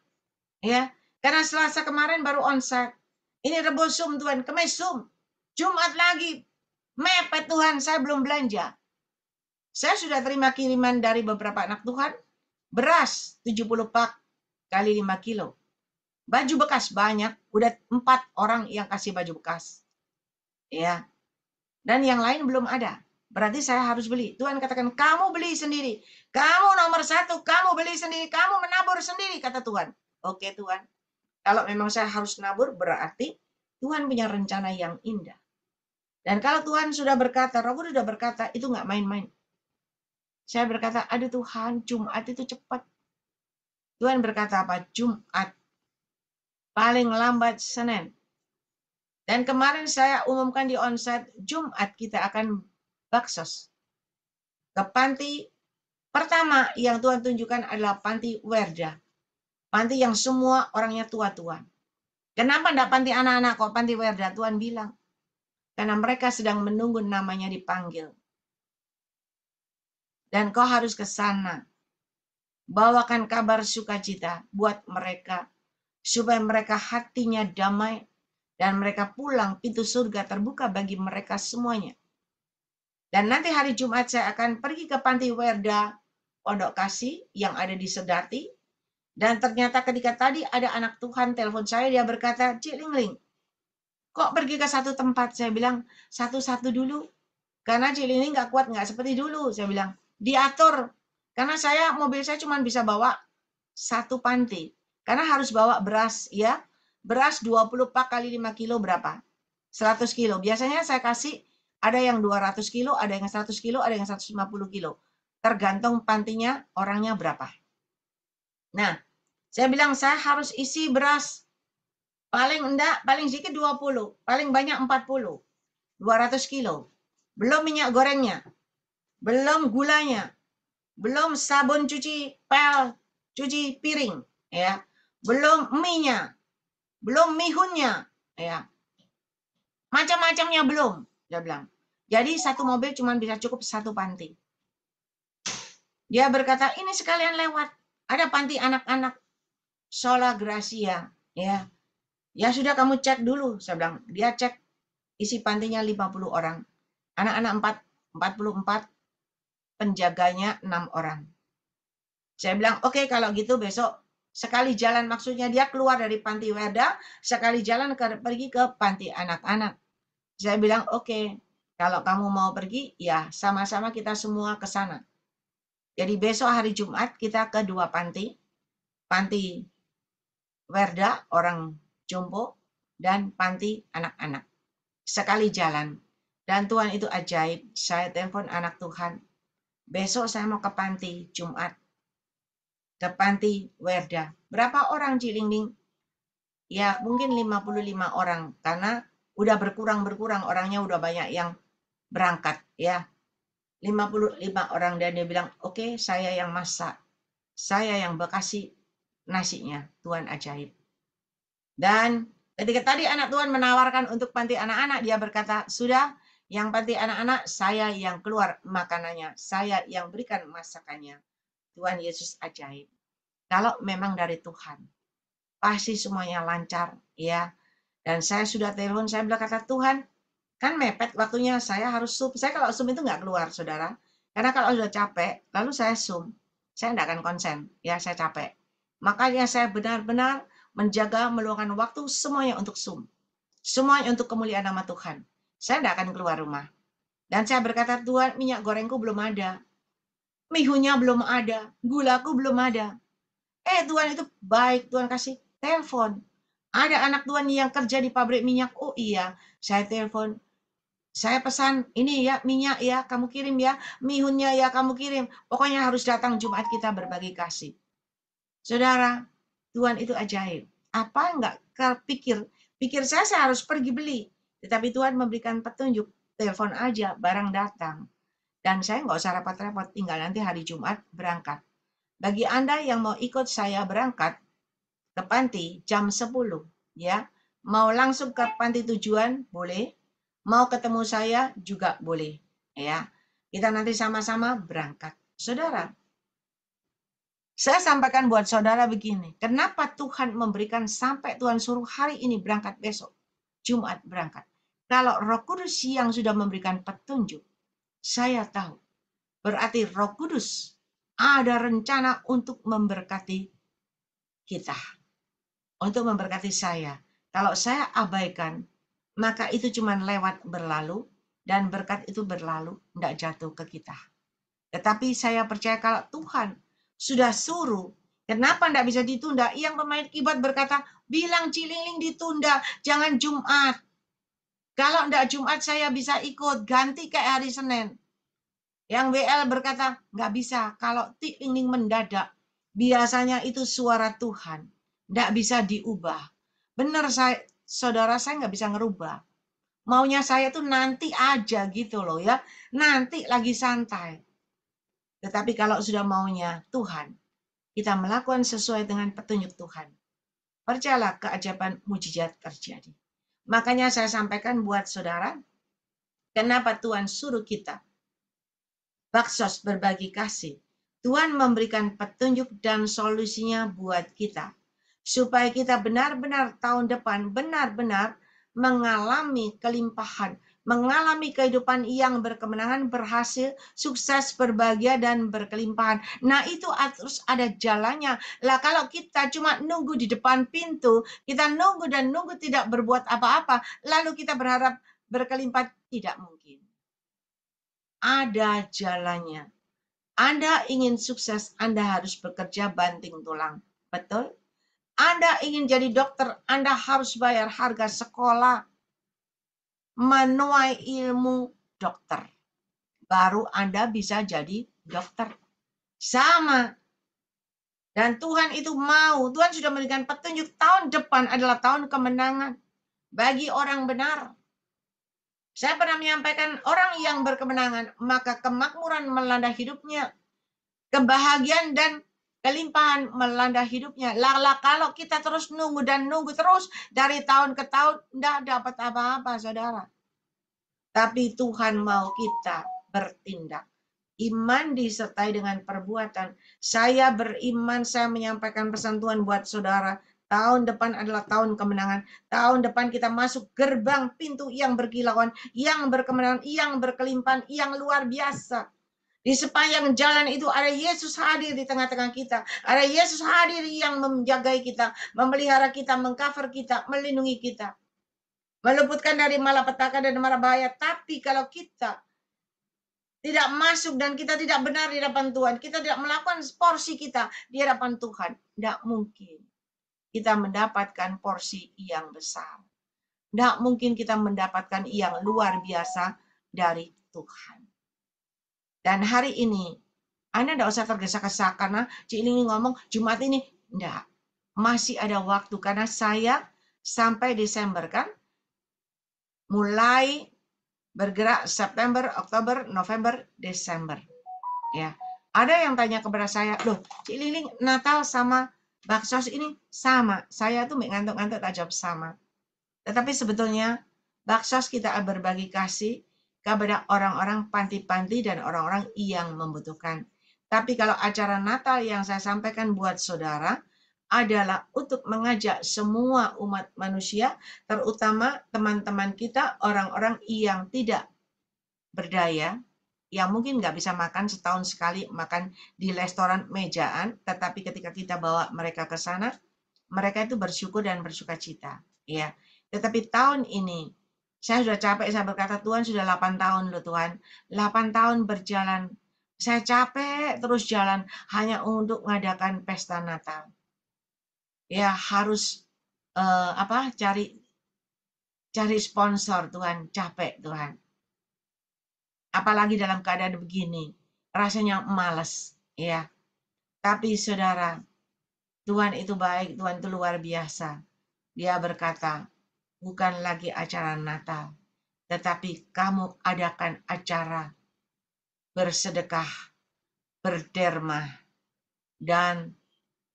Ya, karena Selasa kemarin baru onsite. Ini Rebo Zoom Tuhan, Kamis Zoom. Jumat lagi. Mepet Tuhan, saya belum belanja. Saya sudah terima kiriman dari beberapa anak Tuhan. Beras 70 pak kali 5 kilo. Baju bekas banyak, udah 4 orang yang kasih baju bekas. Ya. Dan yang lain belum ada. Berarti saya harus beli. Tuhan katakan, kamu beli sendiri. Kamu nomor 1, kamu beli sendiri, kamu menabur sendiri, kata Tuhan. Oke Tuhan. Kalau memang saya harus nabur, berarti Tuhan punya rencana yang indah. Dan kalau Tuhan sudah berkata, Roh Kudus sudah berkata, itu nggak main-main. Saya berkata, aduh Tuhan, Jumat itu cepat. Tuhan berkata apa? Jumat. Paling lambat Senin. Dan kemarin saya umumkan di onsite, Jumat kita akan baksos. Ke panti pertama yang Tuhan tunjukkan adalah panti Werda. Panti yang semua orangnya tua-tua. Kenapa enggak panti anak-anak kok panti Werda? Tuhan bilang, karena mereka sedang menunggu namanya dipanggil. Dan kau harus ke sana. Bawakan kabar sukacita buat mereka, supaya mereka hatinya damai, dan mereka pulang, pintu surga terbuka bagi mereka semuanya. Dan nanti hari Jumat saya akan pergi ke panti Werda Pondok Kasih yang ada di Sedati. Dan ternyata ketika tadi ada anak Tuhan telepon saya, dia berkata, Cik Lingling, kok pergi ke satu tempat? Saya bilang, satu-satu dulu. Karena Cik Lingling nggak kuat, nggak seperti dulu. Saya bilang, diatur. Karena mobil saya cuma bisa bawa 1 panti. Karena harus bawa beras, ya. Beras 20 pak kali 5 kilo berapa? 100 kilo. Biasanya saya kasih ada yang 200 kilo, ada yang 100 kilo, ada yang 150 kilo. Tergantung pantinya, orangnya berapa. Nah, saya bilang saya harus isi beras paling sedikit 20, paling banyak 40. 200 kilo. Belum minyak gorengnya. Belum gulanya. Belum sabun cuci piring, ya. Belum mie-nya. Belum mihunnya, ya. Macam-macamnya belum, dia bilang. Jadi satu mobil cuma bisa cukup 1 panti. Dia berkata, ini sekalian lewat. Ada panti anak-anak Sola Gracia, ya. Ya sudah kamu cek dulu, saya bilang. Dia cek isi pantinya 50 orang. Anak-anak 44, penjaganya 6 orang. Saya bilang, oke, kalau gitu besok sekali jalan, maksudnya dia keluar dari panti Werda, sekali jalan pergi ke panti anak-anak. Saya bilang, oke. Kalau kamu mau pergi, ya sama-sama kita semua ke sana. Jadi besok hari Jumat kita ke 2 panti. Panti Werda, orang jompo, dan panti anak-anak. Sekali jalan. Dan Tuhan itu ajaib. Saya telepon anak Tuhan. Besok saya mau ke panti Jumat. Ke panti Werda. Berapa orang Cilingling? Ya mungkin 55 orang. Karena udah berkurang orangnya, udah banyak yang berangkat ya. 55 orang, dan dia bilang, oke, saya yang masak. Saya yang bekasi nasinya. Tuhan ajaib. Dan ketika tadi anak Tuhan menawarkan untuk panti anak-anak, dia berkata, sudah, yang panti anak-anak saya yang keluar makanannya. Saya yang berikan masakannya. Tuhan Yesus ajaib. Kalau memang dari Tuhan, pasti semuanya lancar ya. Dan saya sudah telepon, saya bilang, kata Tuhan, kan mepet waktunya, saya harus Zoom. Saya kalau Zoom itu nggak keluar, saudara. Karena kalau sudah capek, lalu saya Zoom. Saya tidak akan konsen, ya saya capek. Makanya saya benar-benar menjaga, meluangkan waktu semuanya untuk Zoom. Semuanya untuk kemuliaan nama Tuhan. Saya tidak akan keluar rumah. Dan saya berkata, Tuhan, minyak gorengku belum ada. Mihunya belum ada. Gulaku belum ada. Tuhan itu baik, Tuhan kasih telepon. Ada anak Tuhan yang kerja di pabrik minyak. Oh iya, saya telepon. Saya pesan, ini ya minyak ya, kamu kirim ya. Mihunnya ya, kamu kirim. Pokoknya harus datang Jumat kita berbagi kasih. Saudara, Tuhan itu ajaib. Apa enggak pikir saya harus pergi beli. Tetapi Tuhan memberikan petunjuk. Telepon aja, barang datang. Dan saya nggak usah repot-repot, tinggal nanti hari Jumat berangkat. Bagi Anda yang mau ikut saya berangkat ke panti jam 10, ya, mau langsung ke panti tujuan, boleh. Mau ketemu saya juga boleh. Ya, kita nanti sama-sama berangkat. Saudara, saya sampaikan buat saudara begini, kenapa Tuhan memberikan sampai Tuhan suruh hari ini berangkat besok, Jumat berangkat. Kalau Roh Kudus yang sudah memberikan petunjuk, saya tahu, berarti Roh Kudus ada rencana untuk memberkati kita, untuk memberkati saya. Kalau saya abaikan, maka itu cuma lewat berlalu, dan berkat itu berlalu, tidak jatuh ke kita. Tetapi saya percaya kalau Tuhan sudah suruh, kenapa tidak bisa ditunda? Yang pemain keyboard berkata, bilang Cilingling ditunda, jangan Jumat. Kalau tidak Jumat saya bisa ikut, ganti kayak hari Senin. Yang WL berkata, nggak bisa. Kalau Cilingling mendadak, biasanya itu suara Tuhan. Nggak bisa diubah. Benar, saudara, saya nggak bisa ngerubah. Maunya saya tuh nanti aja gitu loh ya. Nanti lagi santai. Tetapi kalau sudah maunya Tuhan, kita melakukan sesuai dengan petunjuk Tuhan. Percayalah, keajaiban mujizat terjadi. Makanya saya sampaikan buat saudara, kenapa Tuhan suruh kita baksos berbagi kasih. Tuhan memberikan petunjuk dan solusinya buat kita. Supaya kita benar-benar tahun depan benar-benar mengalami kelimpahan, mengalami kehidupan yang berkemenangan, berhasil, sukses, berbahagia, dan berkelimpahan. Nah, itu harus ada jalannya. Lah, kalau kita cuma nunggu di depan pintu, kita nunggu dan nunggu tidak berbuat apa-apa, lalu kita berharap berkelimpahan, tidak mungkin. Ada jalannya. Anda ingin sukses, Anda harus bekerja banting tulang. Betul? Anda ingin jadi dokter, Anda harus bayar harga sekolah, menuai ilmu dokter. Baru Anda bisa jadi dokter. Sama. Dan Tuhan itu mau, Tuhan sudah memberikan petunjuk tahun depan adalah tahun kemenangan bagi orang benar. Saya pernah menyampaikan orang yang berkemenangan, maka kemakmuran melanda hidupnya, kebahagiaan dan kelimpahan melanda hidupnya. Lala, kalau kita terus nunggu dan nunggu terus dari tahun ke tahun, tidak dapat apa-apa, saudara. Tapi Tuhan mau kita bertindak. Iman disertai dengan perbuatan. Saya beriman, saya menyampaikan pesan Tuhan buat saudara. Tahun depan adalah tahun kemenangan. Tahun depan kita masuk gerbang pintu yang berkilauan, yang berkemenangan, yang berkelimpahan, yang luar biasa. Di sepanjang jalan itu ada Yesus hadir di tengah-tengah kita. Ada Yesus hadir yang menjagai kita, memelihara kita, mengcover kita, melindungi kita. meluputkan dari malapetaka dan mara bahaya. Tapi kalau kita tidak masuk dan kita tidak benar di hadapan Tuhan, kita tidak melakukan porsi kita di hadapan Tuhan, tidak mungkin kita mendapatkan porsi yang besar. Tidak mungkin kita mendapatkan yang luar biasa dari Tuhan. Dan hari ini, Anda tidak usah tergesa-gesa karena Cik Lini ngomong Jumat ini. Tidak. Masih ada waktu karena saya sampai Desember kan. Mulai bergerak September, Oktober, November, Desember. Ya. Ada yang tanya kepada saya, loh Cik Lili Natal sama baksos ini sama. Saya tuh ngantuk-ngantuk tak jawab sama. Tetapi sebetulnya baksos kita berbagi kasih kepada orang-orang panti-panti dan orang-orang yang membutuhkan. Tapi kalau acara Natal yang saya sampaikan buat saudara adalah untuk mengajak semua umat manusia, terutama teman-teman kita, orang-orang yang tidak berdaya, yang mungkin nggak bisa makan setahun sekali, makan di restoran mejaan, tetapi ketika kita bawa mereka ke sana, mereka itu bersyukur dan bersuka cita. Ya. Tetapi tahun ini, saya sudah capek, saya berkata, Tuhan sudah 8 tahun loh Tuhan. 8 tahun berjalan, saya capek terus jalan hanya untuk mengadakan pesta Natal. Ya harus cari sponsor Tuhan, capek Tuhan. Apalagi dalam keadaan begini, rasanya malas, ya. Tapi saudara, Tuhan itu baik, Tuhan itu luar biasa. Dia berkata, bukan lagi acara Natal, tetapi kamu adakan acara bersedekah, berderma, dan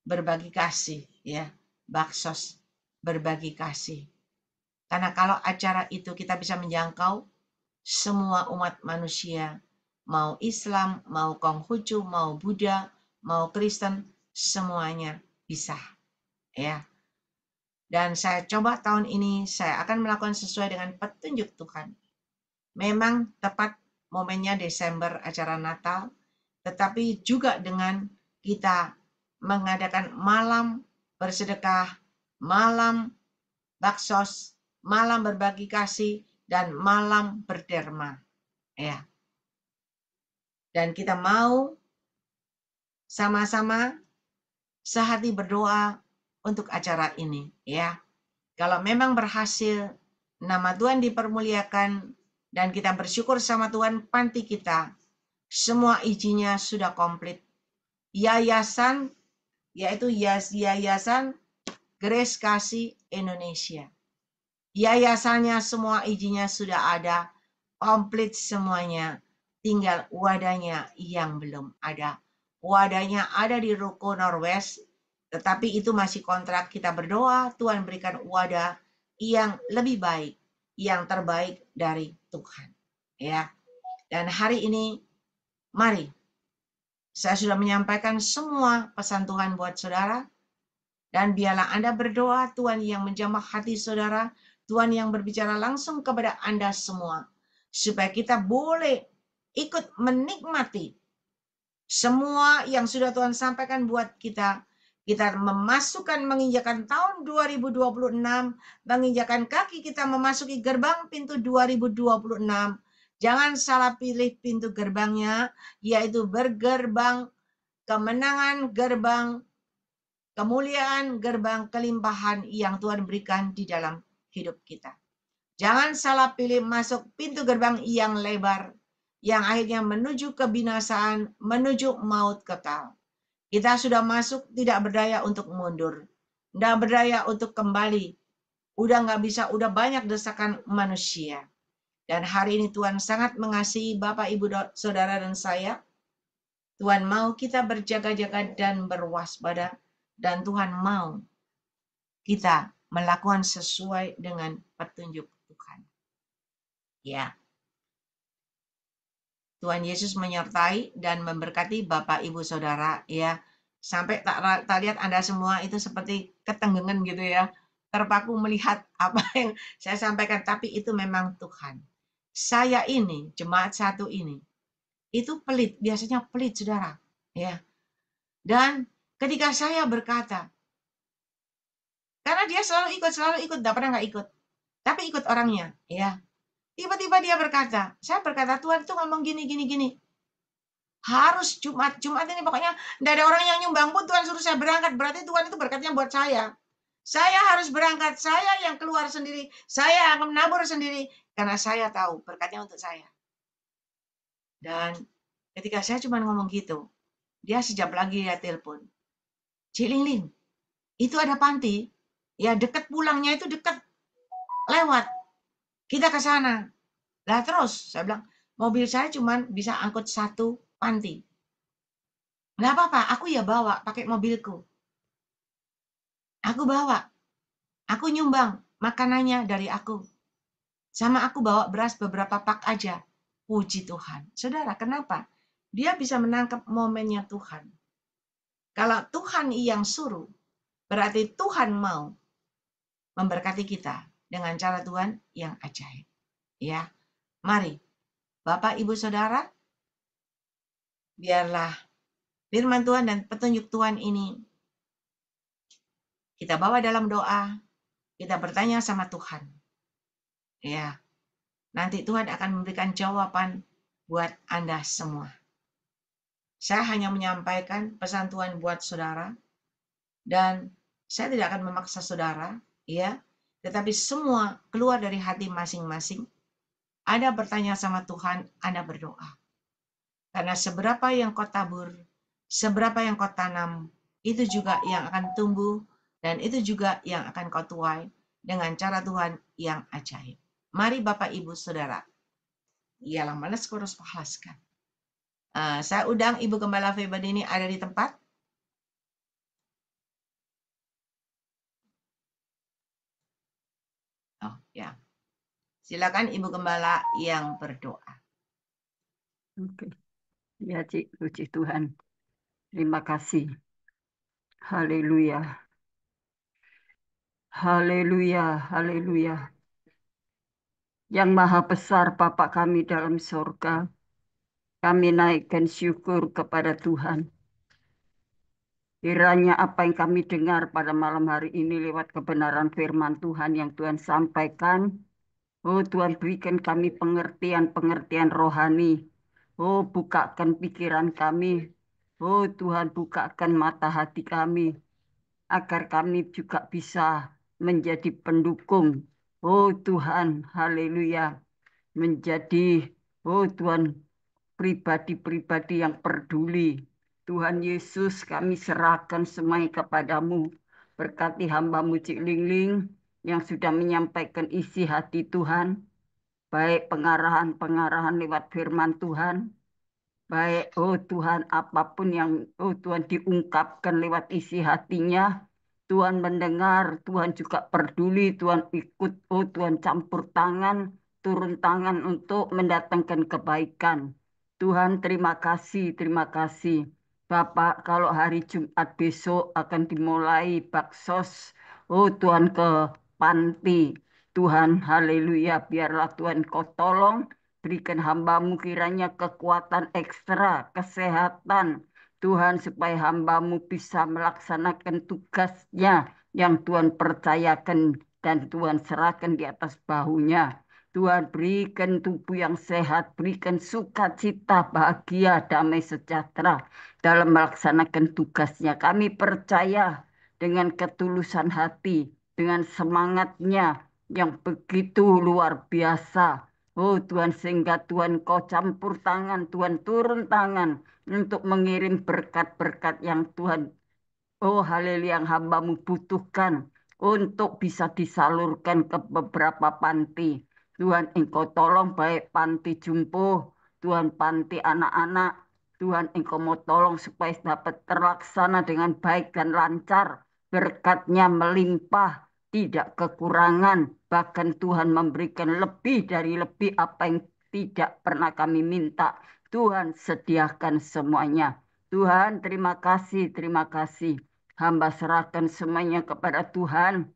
berbagi kasih, ya. Baksos, berbagi kasih. Karena kalau acara itu kita bisa menjangkau semua umat manusia, mau Islam, mau Konghucu, mau Buddha, mau Kristen, semuanya bisa. Ya. Dan saya coba tahun ini, saya akan melakukan sesuai dengan petunjuk Tuhan. Memang tepat momennya Desember acara Natal, tetapi juga dengan kita mengadakan malam bersedekah, malam baksos, malam berbagi kasih, dan malam berderma. Ya. Dan kita mau sama-sama sehati berdoa untuk acara ini, ya. Kalau memang berhasil, nama Tuhan dipermuliakan dan kita bersyukur sama Tuhan, panti kita semua izinnya sudah komplit. Yayasan, yaitu Yayasan Grace Kasih Indonesia. Yayasannya semua izinnya sudah ada, komplit semuanya. Tinggal wadahnya yang belum ada. Wadahnya ada di Ruko Norwest, tetapi itu masih kontrak. Kita berdoa Tuhan berikan wadah yang lebih baik, yang terbaik dari Tuhan. Ya. Dan hari ini, mari, saya sudah menyampaikan semua pesan Tuhan buat saudara, dan biarlah Anda berdoa, Tuhan yang menjamah hati saudara, Tuhan yang berbicara langsung kepada Anda semua, supaya kita boleh ikut menikmati semua yang sudah Tuhan sampaikan buat kita. Kita menginjakan tahun 2026, menginjakan kaki kita memasuki gerbang pintu 2026. Jangan salah pilih pintu gerbangnya, yaitu bergerbang kemenangan, gerbang kemuliaan, gerbang kelimpahan yang Tuhan berikan di dalam hidup kita. Jangan salah pilih masuk pintu gerbang yang lebar, yang akhirnya menuju kebinasaan, menuju maut kekal. Kita sudah masuk, tidak berdaya untuk mundur, tidak berdaya untuk kembali. Udah nggak bisa, udah banyak desakan manusia. Dan hari ini Tuhan sangat mengasihi Bapak, Ibu, Saudara, dan saya. Tuhan mau kita berjaga-jaga dan berwaspada, dan Tuhan mau kita melakukan sesuai dengan petunjuk Tuhan. Ya. Tuhan Yesus menyertai dan memberkati Bapak, Ibu, Saudara, ya. Sampai tak lihat Anda semua itu seperti ketenggengan gitu ya. Terpaku melihat apa yang saya sampaikan, tapi itu memang Tuhan. Saya ini, jemaat satu ini, itu pelit, biasanya pelit, saudara. Ya. Dan ketika saya berkata, karena dia selalu ikut, tidak pernah nggak ikut. tapi ikut orangnya, ya. Tiba-tiba dia berkata, saya berkata, Tuhan itu ngomong gini, gini, gini. Harus Jumat ini pokoknya tidak ada orang yang nyumbang pun Tuhan suruh saya berangkat. Berarti Tuhan itu berkatnya buat saya. Saya harus berangkat, saya yang keluar sendiri, saya akan menabur sendiri. Karena saya tahu berkatnya untuk saya. Dan ketika saya cuma ngomong gitu, dia sejam lagi dia telepon. Cik Ling, itu ada panti. Ya dekat pulangnya itu dekat. Lewat. Kita ke sana. Lah terus, saya bilang, mobil saya cuma bisa angkut satu panti. Nggak apa-apa, aku ya bawa pakai mobilku. Aku bawa. Aku nyumbang makanannya dari aku. Sama aku bawa beras beberapa pak aja. Puji Tuhan. Saudara, kenapa? Dia bisa menangkap momennya Tuhan. Kalau Tuhan yang suruh, berarti Tuhan mau memberkati kita dengan cara Tuhan yang ajaib. Ya, mari Bapak, Ibu, Saudara, biarlah firman Tuhan dan petunjuk Tuhan ini kita bawa dalam doa, kita bertanya sama Tuhan. Ya, nanti Tuhan akan memberikan jawaban buat Anda semua. Saya hanya menyampaikan pesan Tuhan buat saudara, dan saya tidak akan memaksa saudara, ya, tetapi semua keluar dari hati masing-masing. Anda bertanya sama Tuhan, Anda berdoa. Karena seberapa yang kau tabur, seberapa yang kau tanam, itu juga yang akan tumbuh, dan itu juga yang akan kau tuai dengan cara Tuhan yang ajaib. Mari Bapak, Ibu, Saudara, ialah manas kurus pahlaskan. Saya undang Ibu Gembala Febadini ada di tempat. Oh ya, silakan Ibu Gembala yang berdoa. Oke. Ya, Cik, puji Tuhan. Terima kasih. Haleluya. Haleluya, haleluya. Yang maha besar Bapa kami dalam surga, kami naikkan syukur kepada Tuhan. Kiranya apa yang kami dengar pada malam hari ini lewat kebenaran firman Tuhan yang Tuhan sampaikan, oh Tuhan berikan kami pengertian-pengertian rohani. Oh bukakan pikiran kami. Oh Tuhan bukakan mata hati kami. Agar kami juga bisa menjadi pendukung. Oh Tuhan, haleluya. Menjadi, oh Tuhan, pribadi-pribadi yang peduli. Tuhan Yesus, kami serahkan semuanya kepadamu. Berkati hamba-Mu Cik Ling yang sudah menyampaikan isi hati Tuhan. Baik pengarahan-pengarahan lewat firman Tuhan. Baik, oh Tuhan, apapun yang, oh Tuhan diungkapkan lewat isi hatinya. Tuhan mendengar, Tuhan juga peduli, Tuhan ikut, oh Tuhan campur tangan, turun tangan untuk mendatangkan kebaikan. Tuhan terima kasih, terima kasih. Bapak, kalau hari Jumat besok akan dimulai baksos, oh Tuhan ke panti. Tuhan, haleluya, biarlah Tuhan kau tolong, berikan hamba-Mu kiranya kekuatan ekstra, kesehatan, Tuhan supaya hamba-Mu bisa melaksanakan tugasnya yang Tuhan percayakan dan Tuhan serahkan di atas bahunya. Tuhan berikan tubuh yang sehat, berikan sukacita, bahagia, damai sejahtera dalam melaksanakan tugasnya. Kami percaya dengan ketulusan hati, dengan semangatnya yang begitu luar biasa. Oh Tuhan, sehingga Tuhan kau campur tangan, Tuhan turun tangan untuk mengirim berkat-berkat yang Tuhan, oh haleluya, yang hamba-Mu butuhkan untuk bisa disalurkan ke beberapa panti. Tuhan Engkau tolong baik panti jumbo, Tuhan panti anak-anak, Tuhan Engkau mau tolong supaya dapat terlaksana dengan baik dan lancar. Berkatnya melimpah, tidak kekurangan. Bahkan Tuhan memberikan lebih dari lebih apa yang tidak pernah kami minta. Tuhan sediakan semuanya. Tuhan terima kasih, terima kasih. Hamba serahkan semuanya kepada Tuhan.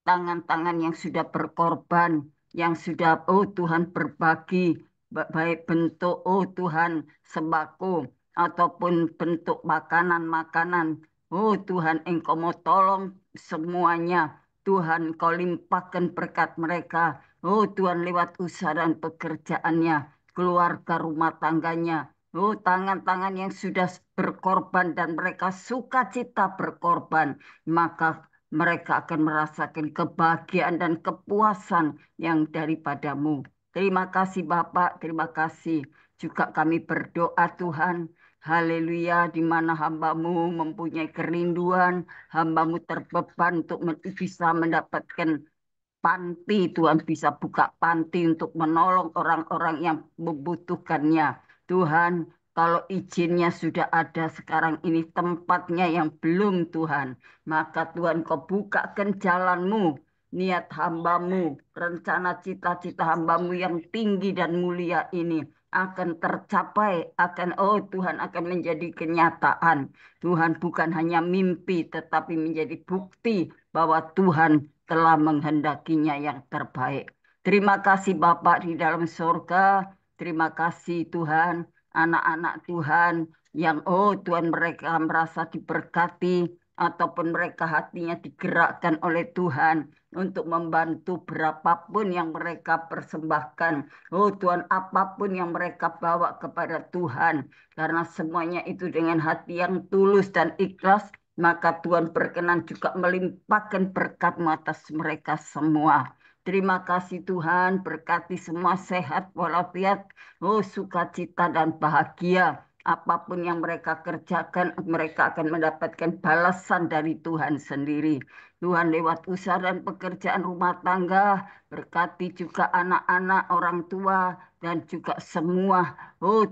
Tangan-tangan yang sudah berkorban, yang sudah, oh Tuhan, berbagi, baik bentuk, oh Tuhan, sembako, ataupun bentuk makanan-makanan. Oh Tuhan, Engkau mau tolong semuanya. Tuhan, Kau limpahkan berkat mereka. Oh Tuhan, lewat usaha dan pekerjaannya, keluarga rumah tangganya. Oh, tangan-tangan yang sudah berkorban dan mereka sukacita berkorban, maka mereka akan merasakan kebahagiaan dan kepuasan yang daripadamu. Terima kasih Bapak, terima kasih. Juga kami berdoa Tuhan, haleluya, di mana hambamu mempunyai kerinduan, hambamu terbeban untuk bisa mendapatkan panti, Tuhan bisa buka panti untuk menolong orang-orang yang membutuhkannya. Tuhan, kalau izinnya sudah ada sekarang ini tempatnya yang belum Tuhan, maka Tuhan Kau bukakan jalanmu, niat hambamu, rencana cita-cita hambamu yang tinggi dan mulia ini akan tercapai, oh Tuhan akan menjadi kenyataan. Tuhan bukan hanya mimpi, tetapi menjadi bukti bahwa Tuhan telah menghendakinya yang terbaik. Terima kasih Bapak di dalam surga. Terima kasih Tuhan, anak-anak Tuhan yang Tuhan mereka merasa diberkati ataupun mereka hatinya digerakkan oleh Tuhan untuk membantu berapapun yang mereka persembahkan. Oh Tuhan, apapun yang mereka bawa kepada Tuhan, karena semuanya itu dengan hati yang tulus dan ikhlas, maka Tuhan berkenan juga melimpahkan berkat-Mu atas mereka semua. Terima kasih Tuhan, berkati semua sehat walafiat, sukacita dan bahagia. Apapun yang mereka kerjakan, mereka akan mendapatkan balasan dari Tuhan sendiri. Tuhan lewat usaha dan pekerjaan rumah tangga, berkati juga anak-anak, orang tua, dan juga semua,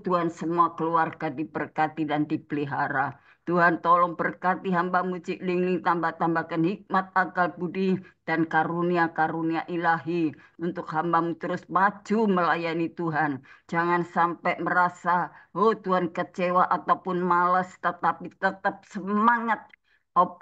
Tuhan semua keluarga diberkati dan dipelihara. Tuhan tolong berkati hamba-Mu Cik Lingling, tambah-tambahkan hikmat, akal budi, dan karunia-karunia ilahi untuk hamba-Mu terus maju melayani Tuhan. Jangan sampai merasa, Tuhan kecewa ataupun malas, tetapi tetap semangat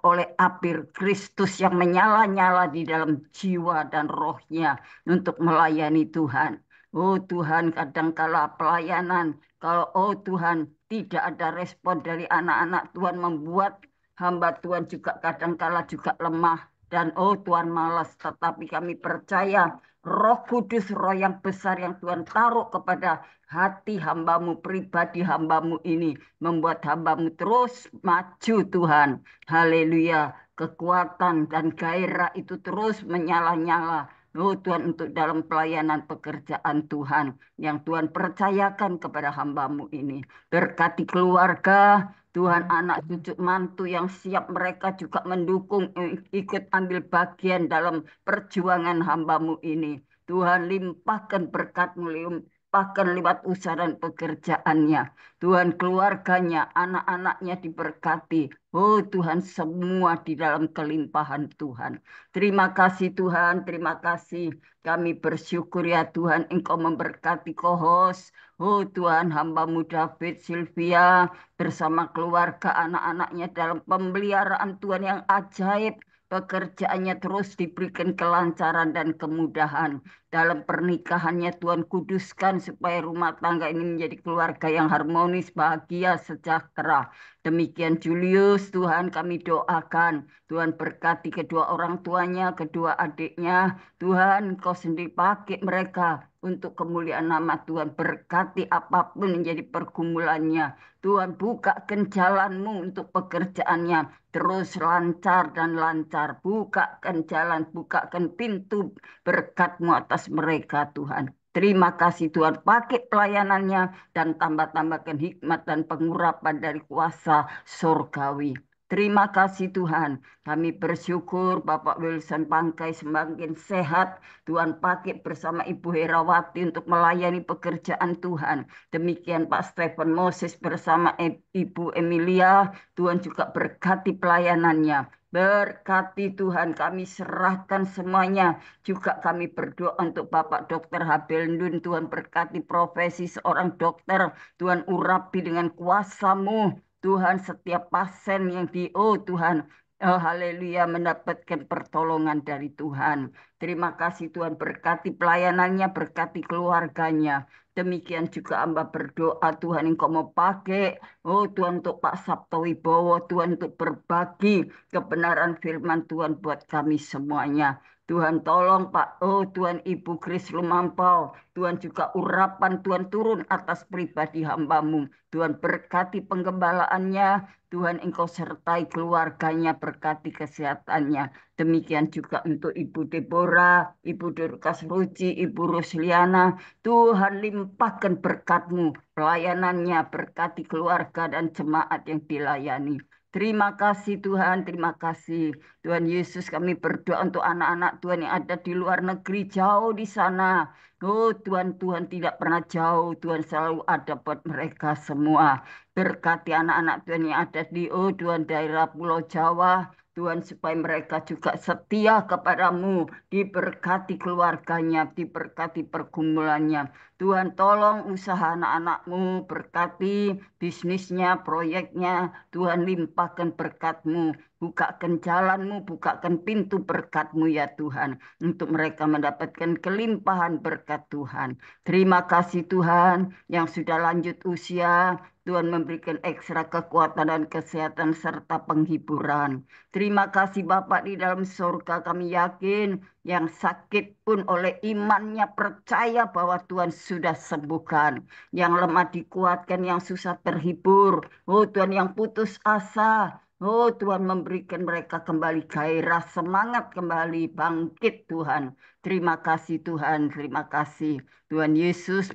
oleh api Kristus yang menyala-nyala di dalam jiwa dan rohnya untuk melayani Tuhan. Oh Tuhan, kadangkala pelayanan, kalau Tuhan tidak ada respon dari anak-anak Tuhan membuat hamba Tuhan juga kadangkala juga lemah dan Tuhan malas. Tetapi kami percaya Roh Kudus, roh yang besar yang Tuhan taruh kepada hati hamba-Mu, pribadi hamba-Mu ini membuat hamba-Mu terus maju Tuhan. Haleluya. Kekuatan dan gairah itu terus menyala-nyala. Oh Tuhan, untuk dalam pelayanan pekerjaan Tuhan yang Tuhan percayakan kepada hamba-Mu ini. Berkati keluarga, Tuhan anak cucu mantu yang siap mereka juga mendukung, ikut ambil bagian dalam perjuangan hamba-Mu ini. Tuhan limpahkan berkat-Mu, limpahkan lewat usaha dan pekerjaannya. Tuhan keluarganya, anak-anaknya diberkati. Oh Tuhan, semua di dalam kelimpahan Tuhan. Terima kasih Tuhan, terima kasih. Kami bersyukur ya Tuhan, Engkau memberkati co-host. Oh Tuhan, hamba-Mu David, Sylvia, bersama keluarga anak-anaknya dalam pemeliharaan Tuhan yang ajaib. Pekerjaannya terus diberikan kelancaran dan kemudahan. Dalam pernikahannya Tuhan kuduskan supaya rumah tangga ini menjadi keluarga yang harmonis, bahagia, sejahtera. Demikian Julius, Tuhan kami doakan. Tuhan berkati kedua orang tuanya, kedua adiknya. Tuhan, Kau sendiri pakai mereka untuk kemuliaan nama Tuhan. Berkati apapun menjadi pergumulannya. Tuhan bukakan jalan-Mu untuk pekerjaannya. Terus lancar dan lancar. Bukakan jalan, bukakan pintu berkat-Mu atas mereka Tuhan. Terima kasih Tuhan, pakai pelayanannya dan tambah-tambahkan hikmat dan pengurapan dari kuasa surgawi. Terima kasih Tuhan. Kami bersyukur Bapak Wilson Pangkai semakin sehat. Tuhan pakai bersama Ibu Herawati untuk melayani pekerjaan Tuhan. Demikian Pak Stephen Moses bersama Ibu Emilia. Tuhan juga berkati pelayanannya. Berkati Tuhan, kami serahkan semuanya. Juga kami berdoa untuk Bapak Dr. Habel Ndun. Tuhan berkati profesi seorang dokter. Tuhan urapi dengan kuasa-Mu. Tuhan setiap pasien yang Tuhan Oh, haleluya, mendapatkan pertolongan dari Tuhan. Terima kasih Tuhan, berkati pelayanannya, berkati keluarganya. Demikian juga hamba berdoa Tuhan Engkau mau pakai, oh Tuhan untuk Pak Sabto Wibowo, Tuhan untuk berbagi kebenaran firman Tuhan buat kami semuanya. Tuhan tolong Pak, oh Tuhan Ibu Kris Lumampau, Tuhan juga urapan Tuhan turun atas pribadi hambamu. Tuhan berkati penggembalaannya, Tuhan Engkau sertai keluarganya, berkati kesehatannya. Demikian juga untuk Ibu Deborah, Ibu Dorcas Ruci, Ibu Rusliana. Tuhan limpahkan berkat-Mu, pelayanannya, berkati keluarga dan jemaat yang dilayani. Terima kasih Tuhan, terima kasih. Tuhan Yesus, kami berdoa untuk anak-anak Tuhan yang ada di luar negeri, jauh di sana. Oh Tuhan, Tuhan tidak pernah jauh, Tuhan selalu ada buat mereka semua. Berkati anak-anak Tuhan yang ada di Tuhan daerah Pulau Jawa. Tuhan supaya mereka juga setia kepadamu. Diberkati keluarganya, diberkati pergumulannya. Tuhan tolong usaha anak-anakmu, berkati bisnisnya, proyeknya. Tuhan limpahkan berkat-Mu. Bukakan jalanmu, bukakan pintu berkat-Mu ya Tuhan. Untuk mereka mendapatkan kelimpahan berkat Tuhan. Terima kasih Tuhan yang sudah lanjut usia. Tuhan memberikan ekstra kekuatan dan kesehatan serta penghiburan. Terima kasih Bapak di dalam surga, kami yakin yang sakit pun oleh imannya percaya bahwa Tuhan sudah sembuhkan. Yang lemah dikuatkan, yang susah terhibur. Oh Tuhan, yang putus asa. Oh Tuhan, memberikan mereka kembali gairah, semangat kembali, bangkit Tuhan. Terima kasih Tuhan, terima kasih. Tuhan Yesus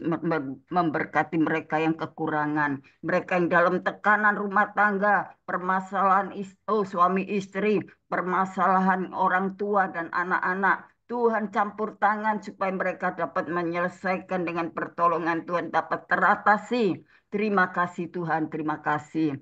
memberkati mereka yang kekurangan. Mereka yang dalam tekanan rumah tangga, permasalahan suami istri, permasalahan orang tua dan anak-anak. Tuhan campur tangan supaya mereka dapat menyelesaikan dengan pertolongan Tuhan dapat teratasi. Terima kasih Tuhan, terima kasih.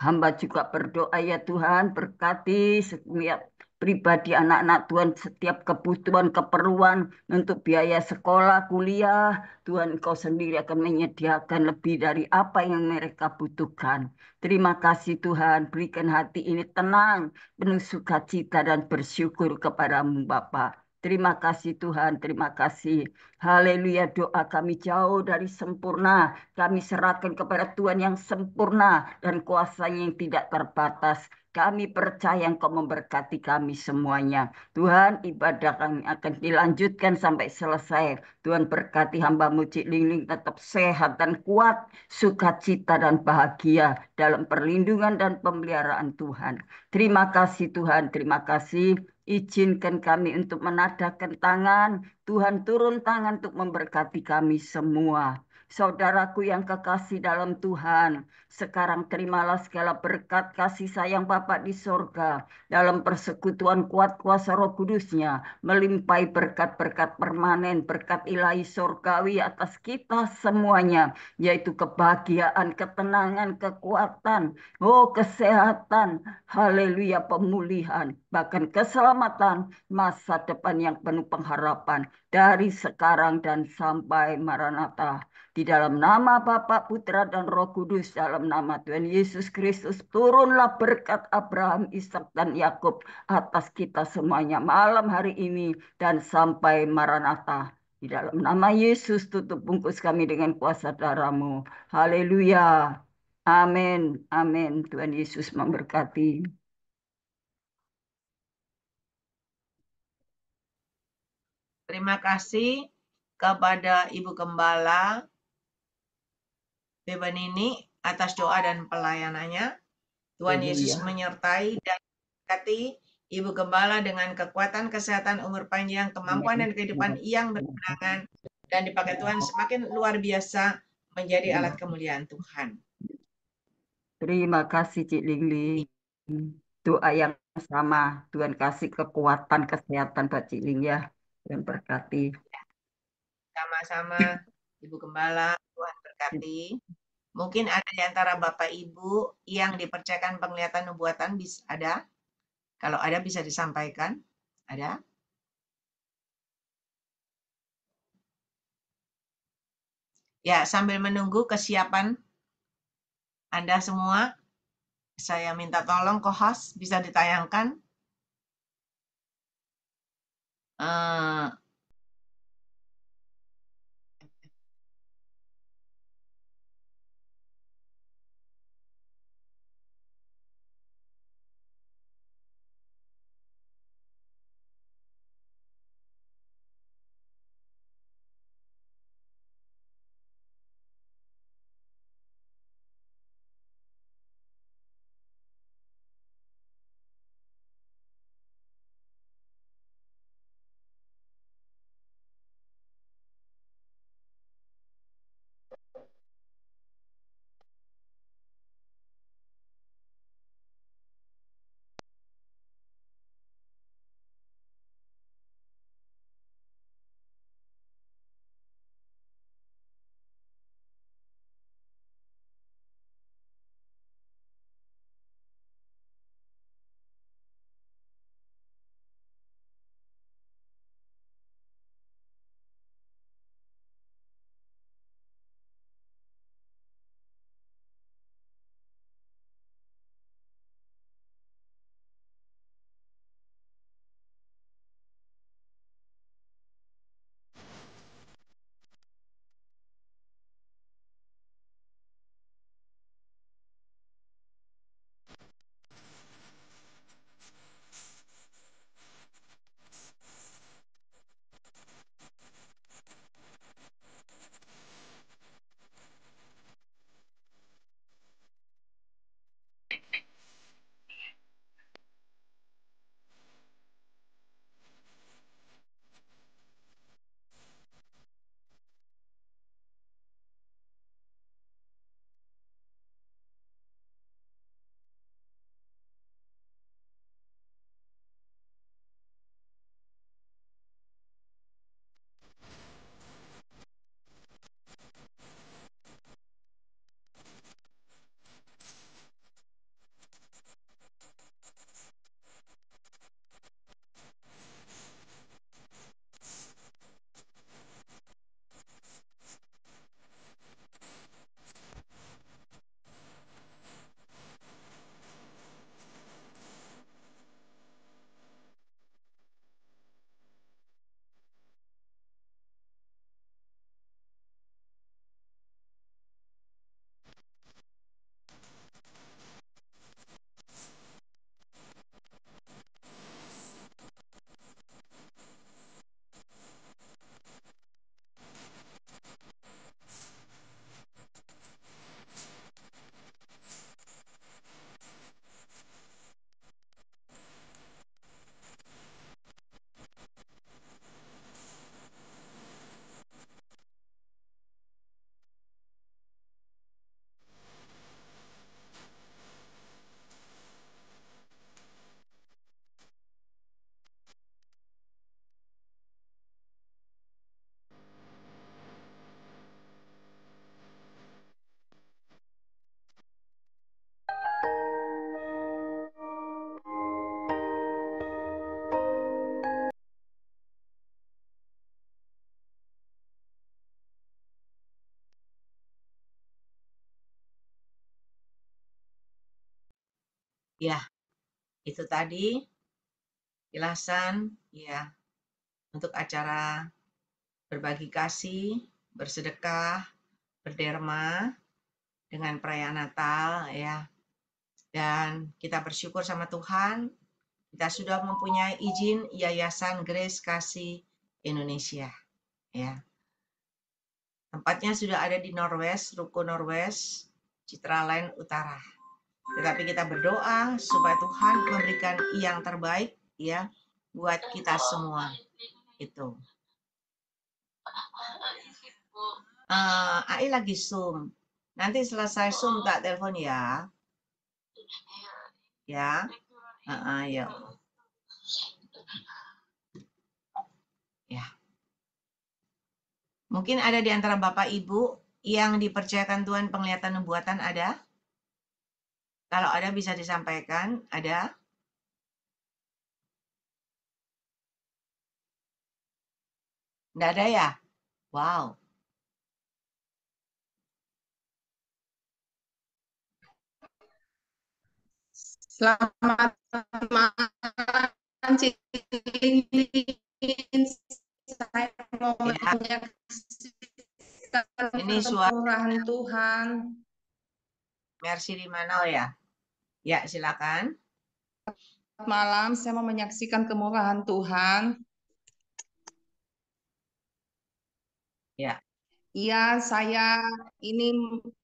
Hamba juga berdoa ya Tuhan, berkati setiap pribadi anak-anak Tuhan, setiap kebutuhan, keperluan untuk biaya sekolah, kuliah. Tuhan Engkau sendiri akan menyediakan lebih dari apa yang mereka butuhkan. Terima kasih Tuhan, berikan hati ini tenang, penuh sukacita dan bersyukur kepadamu Bapa. Terima kasih Tuhan, terima kasih. Haleluya, doa kami jauh dari sempurna. Kami serahkan kepada Tuhan yang sempurna dan kuasanya yang tidak terbatas. Kami percaya Engkau memberkati kami semuanya. Tuhan, ibadah kami akan dilanjutkan sampai selesai. Tuhan berkati hamba-Mu Cik Lingling tetap sehat dan kuat, sukacita dan bahagia dalam perlindungan dan pemeliharaan Tuhan. Terima kasih Tuhan, terima kasih. Izinkan kami untuk menadahkan tangan. Tuhan turun tangan untuk memberkati kami semua. Saudaraku yang kekasih dalam Tuhan, sekarang terimalah segala berkat kasih sayang Bapa di sorga dalam persekutuan kuat kuasa Roh Kudusnya, melimpahi berkat-berkat permanen, berkat ilahi sorgawi atas kita semuanya, yaitu kebahagiaan, ketenangan, kekuatan, kesehatan, haleluya, pemulihan, bahkan keselamatan, masa depan yang penuh pengharapan dari sekarang dan sampai Maranatha. Di dalam nama Bapa, Putra, dan Roh Kudus, dalam nama Tuhan Yesus Kristus, turunlah berkat Abraham, Ishak, dan Yakub atas kita semuanya malam hari ini dan sampai Maranatha. Di dalam nama Yesus, tutup bungkus kami dengan kuasa darah-Mu. Haleluya. Amin. Amin. Tuhan Yesus memberkati. Terima kasih kepada Ibu Gembala Bebanini atas doa dan pelayanannya. Tuhan Yesus menyertai dan memberkati Ibu Gembala dengan kekuatan, kesehatan, umur panjang, kemampuan dan kehidupan yang berkemenangan, dan dipakai Tuhan semakin luar biasa menjadi alat kemuliaan Tuhan. Terima kasih Cik Lingling. Doa yang sama, Tuhan kasih kekuatan, kesehatan buat Cik Ling ya. Tuhan berkati. Sama-sama Ibu Gembala, Tuhan berkati. Mungkin ada di antara Bapak Ibu yang dipercayakan penglihatan nubuatan, bisa ada? Kalau ada bisa disampaikan. Ada? Ya, sambil menunggu kesiapan Anda semua, Saya minta tolong co-host bisa ditayangkan. Eh, ya, itu tadi ulasan ya untuk acara berbagi kasih, bersedekah, berderma dengan perayaan Natal ya. Dan kita bersyukur sama Tuhan, kita sudah mempunyai izin Yayasan Grace Kasih Indonesia ya. Tempatnya sudah ada di Norwest, Ruko Norwest, Citraland Utara. Tetapi kita berdoa supaya Tuhan memberikan yang terbaik ya buat kita semua. Itu. AI lagi Zoom. Nanti selesai Zoom tak telepon ya. Ya. Ya. Ya. Mungkin ada di antara Bapak Ibu yang dipercayakan Tuhan penglihatan nubuatan ada? Kalau ada bisa disampaikan, ada? Nggak ada ya? Wow. Selamat malam, Cilin. Saya mau Ya, menyaksikan ini suara kemurahan Tuhan. Mercy di mana ya? Ya, silakan. Malam, saya mau menyaksikan kemurahan Tuhan. Ya, Iya, saya ini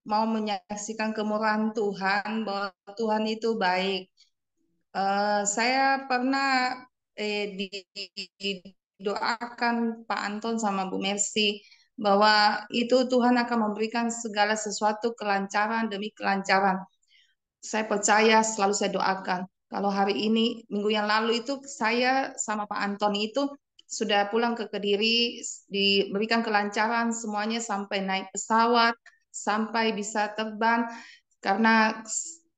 mau menyaksikan kemurahan Tuhan, bahwa Tuhan itu baik. Saya pernah didoakan Pak Anton sama Bu Mercy bahwa itu Tuhan akan memberikan segala sesuatu kelancaran demi kelancaran. Saya percaya, selalu saya doakan. Kalau hari ini, minggu yang lalu itu saya sama Pak Antoni itu sudah pulang ke Kediri, diberikan kelancaran semuanya sampai naik pesawat, sampai bisa terbang, karena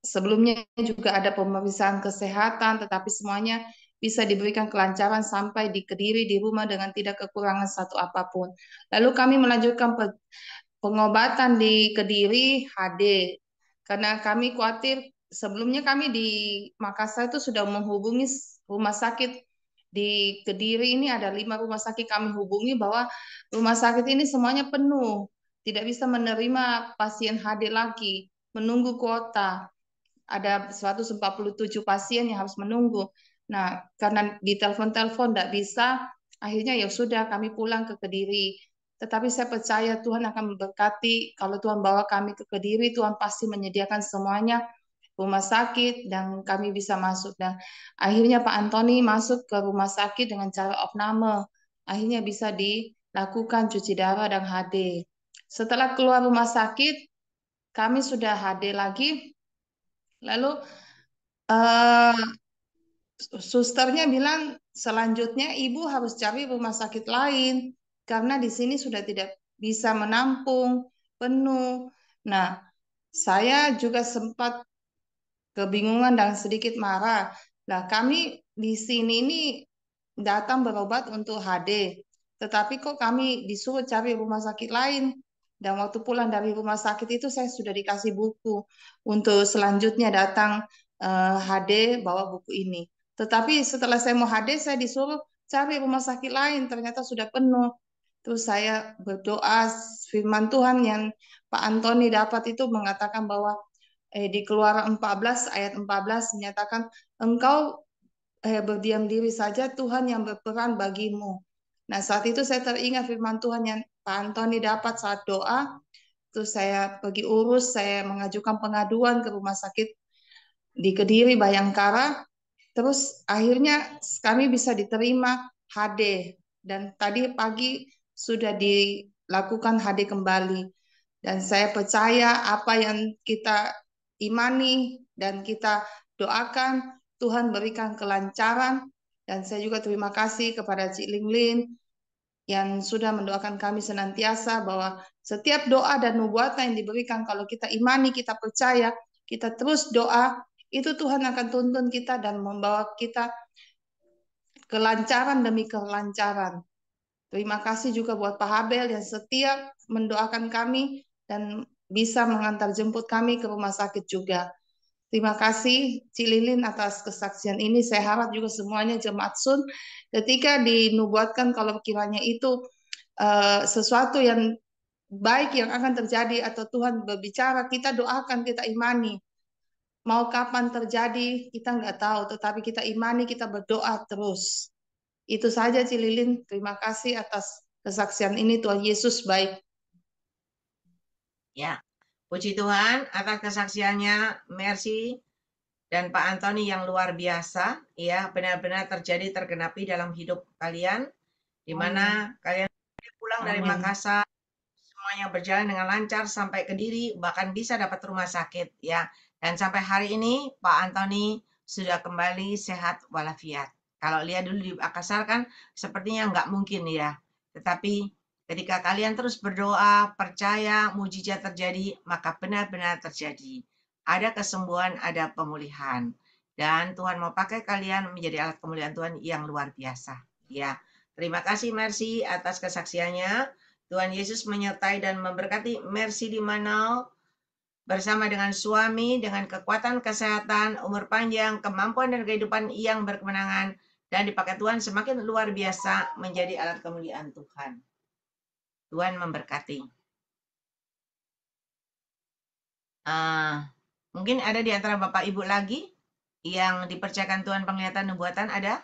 sebelumnya juga ada pemeriksaan kesehatan, tetapi semuanya bisa diberikan kelancaran sampai di Kediri di rumah dengan tidak kekurangan satu apapun. Lalu kami melanjutkan pengobatan di Kediri HD, karena kami khawatir. Sebelumnya kami di Makassar itu sudah menghubungi rumah sakit di Kediri. Ini ada 5 rumah sakit kami hubungi bahwa rumah sakit ini semuanya penuh, tidak bisa menerima pasien HD lagi, menunggu kuota. Ada 147 pasien yang harus menunggu. Nah, karena di telepon-telepon tidak bisa, akhirnya ya sudah kami pulang ke Kediri. Tetapi saya percaya Tuhan akan memberkati. Kalau Tuhan bawa kami ke Kediri, Tuhan pasti menyediakan semuanya, rumah sakit, dan kami bisa masuk. Dan akhirnya Pak Antoni masuk ke rumah sakit dengan cara opname. Akhirnya bisa dilakukan cuci darah dan HD. Setelah keluar rumah sakit, kami sudah HD lagi. Lalu eh, susternya bilang selanjutnya ibu harus cari rumah sakit lain karena di sini sudah tidak bisa menampung penuh. Nah, saya juga sempat kebingungan dan sedikit marah. Nah, kami di sini ini datang berobat untuk HD, tetapi kok kami disuruh cari rumah sakit lain. Dan waktu pulang dari rumah sakit itu saya sudah dikasih buku untuk selanjutnya datang HD bawa buku ini. Tetapi setelah saya mau HD, saya disuruh cari rumah sakit lain, ternyata sudah penuh. Terus saya berdoa, firman Tuhan yang Pak Antoni dapat itu mengatakan bahwa di Keluaran 14 ayat 14 menyatakan engkau berdiam diri saja, Tuhan yang berperan bagimu. Nah, saat itu saya teringat firman Tuhan yang Pak Antoni dapat saat doa. Terus saya pergi urus, saya mengajukan pengaduan ke rumah sakit di Kediri, Bayangkara. Terus akhirnya kami bisa diterima HD. Dan tadi pagi sudah dilakukan HD kembali. Dan saya percaya apa yang kita imani dan kita doakan, Tuhan berikan kelancaran. Dan saya juga terima kasih kepada Cik Ling Lin yang sudah mendoakan kami senantiasa bahwa setiap doa dan nubuatan yang diberikan, kalau kita imani, kita percaya, kita terus doa, itu Tuhan akan tuntun kita dan membawa kita kelancaran demi kelancaran. Terima kasih juga buat Pak Habel yang setia mendoakan kami dan bisa mengantar jemput kami ke rumah sakit juga. Terima kasih Cililin atas kesaksian ini. Saya harap juga semuanya jemaat Sun ketika dinubuatkan kalau kiranya itu sesuatu yang baik yang akan terjadi atau Tuhan berbicara, kita doakan, kita imani. Mau kapan terjadi, kita nggak tahu, tetapi kita imani, kita berdoa terus. Itu saja Cililin. Terima kasih atas kesaksian ini. Tuhan Yesus baik. ya. Puji Tuhan atas kesaksiannya Mercy dan Pak Antoni yang luar biasa, ya, benar-benar terjadi tergenapi dalam hidup kalian, di mana kalian pulang dari Amin. Makassar, semuanya berjalan dengan lancar sampai Kediri, bahkan bisa dapat rumah sakit, ya. Dan sampai hari ini Pak Antoni sudah kembali sehat walafiat. Kalau lihat dulu di Makassar kan sepertinya nggak mungkin ya. Tetapi ketika kalian terus berdoa, percaya mujizat terjadi, maka benar-benar terjadi. Ada kesembuhan, ada pemulihan. Dan Tuhan mau pakai kalian menjadi alat kemuliaan Tuhan yang luar biasa. Ya, terima kasih Mercy atas kesaksiannya. Tuhan Yesus menyertai dan memberkati Mercy di mana bersama dengan suami, dengan kekuatan kesehatan, umur panjang, kemampuan dan kehidupan yang berkemenangan, dan dipakai Tuhan semakin luar biasa menjadi alat kemuliaan Tuhan. Tuhan memberkati. Mungkin ada di antara Bapak Ibu lagi yang dipercayakan Tuhan penglihatan nubuatan, ada?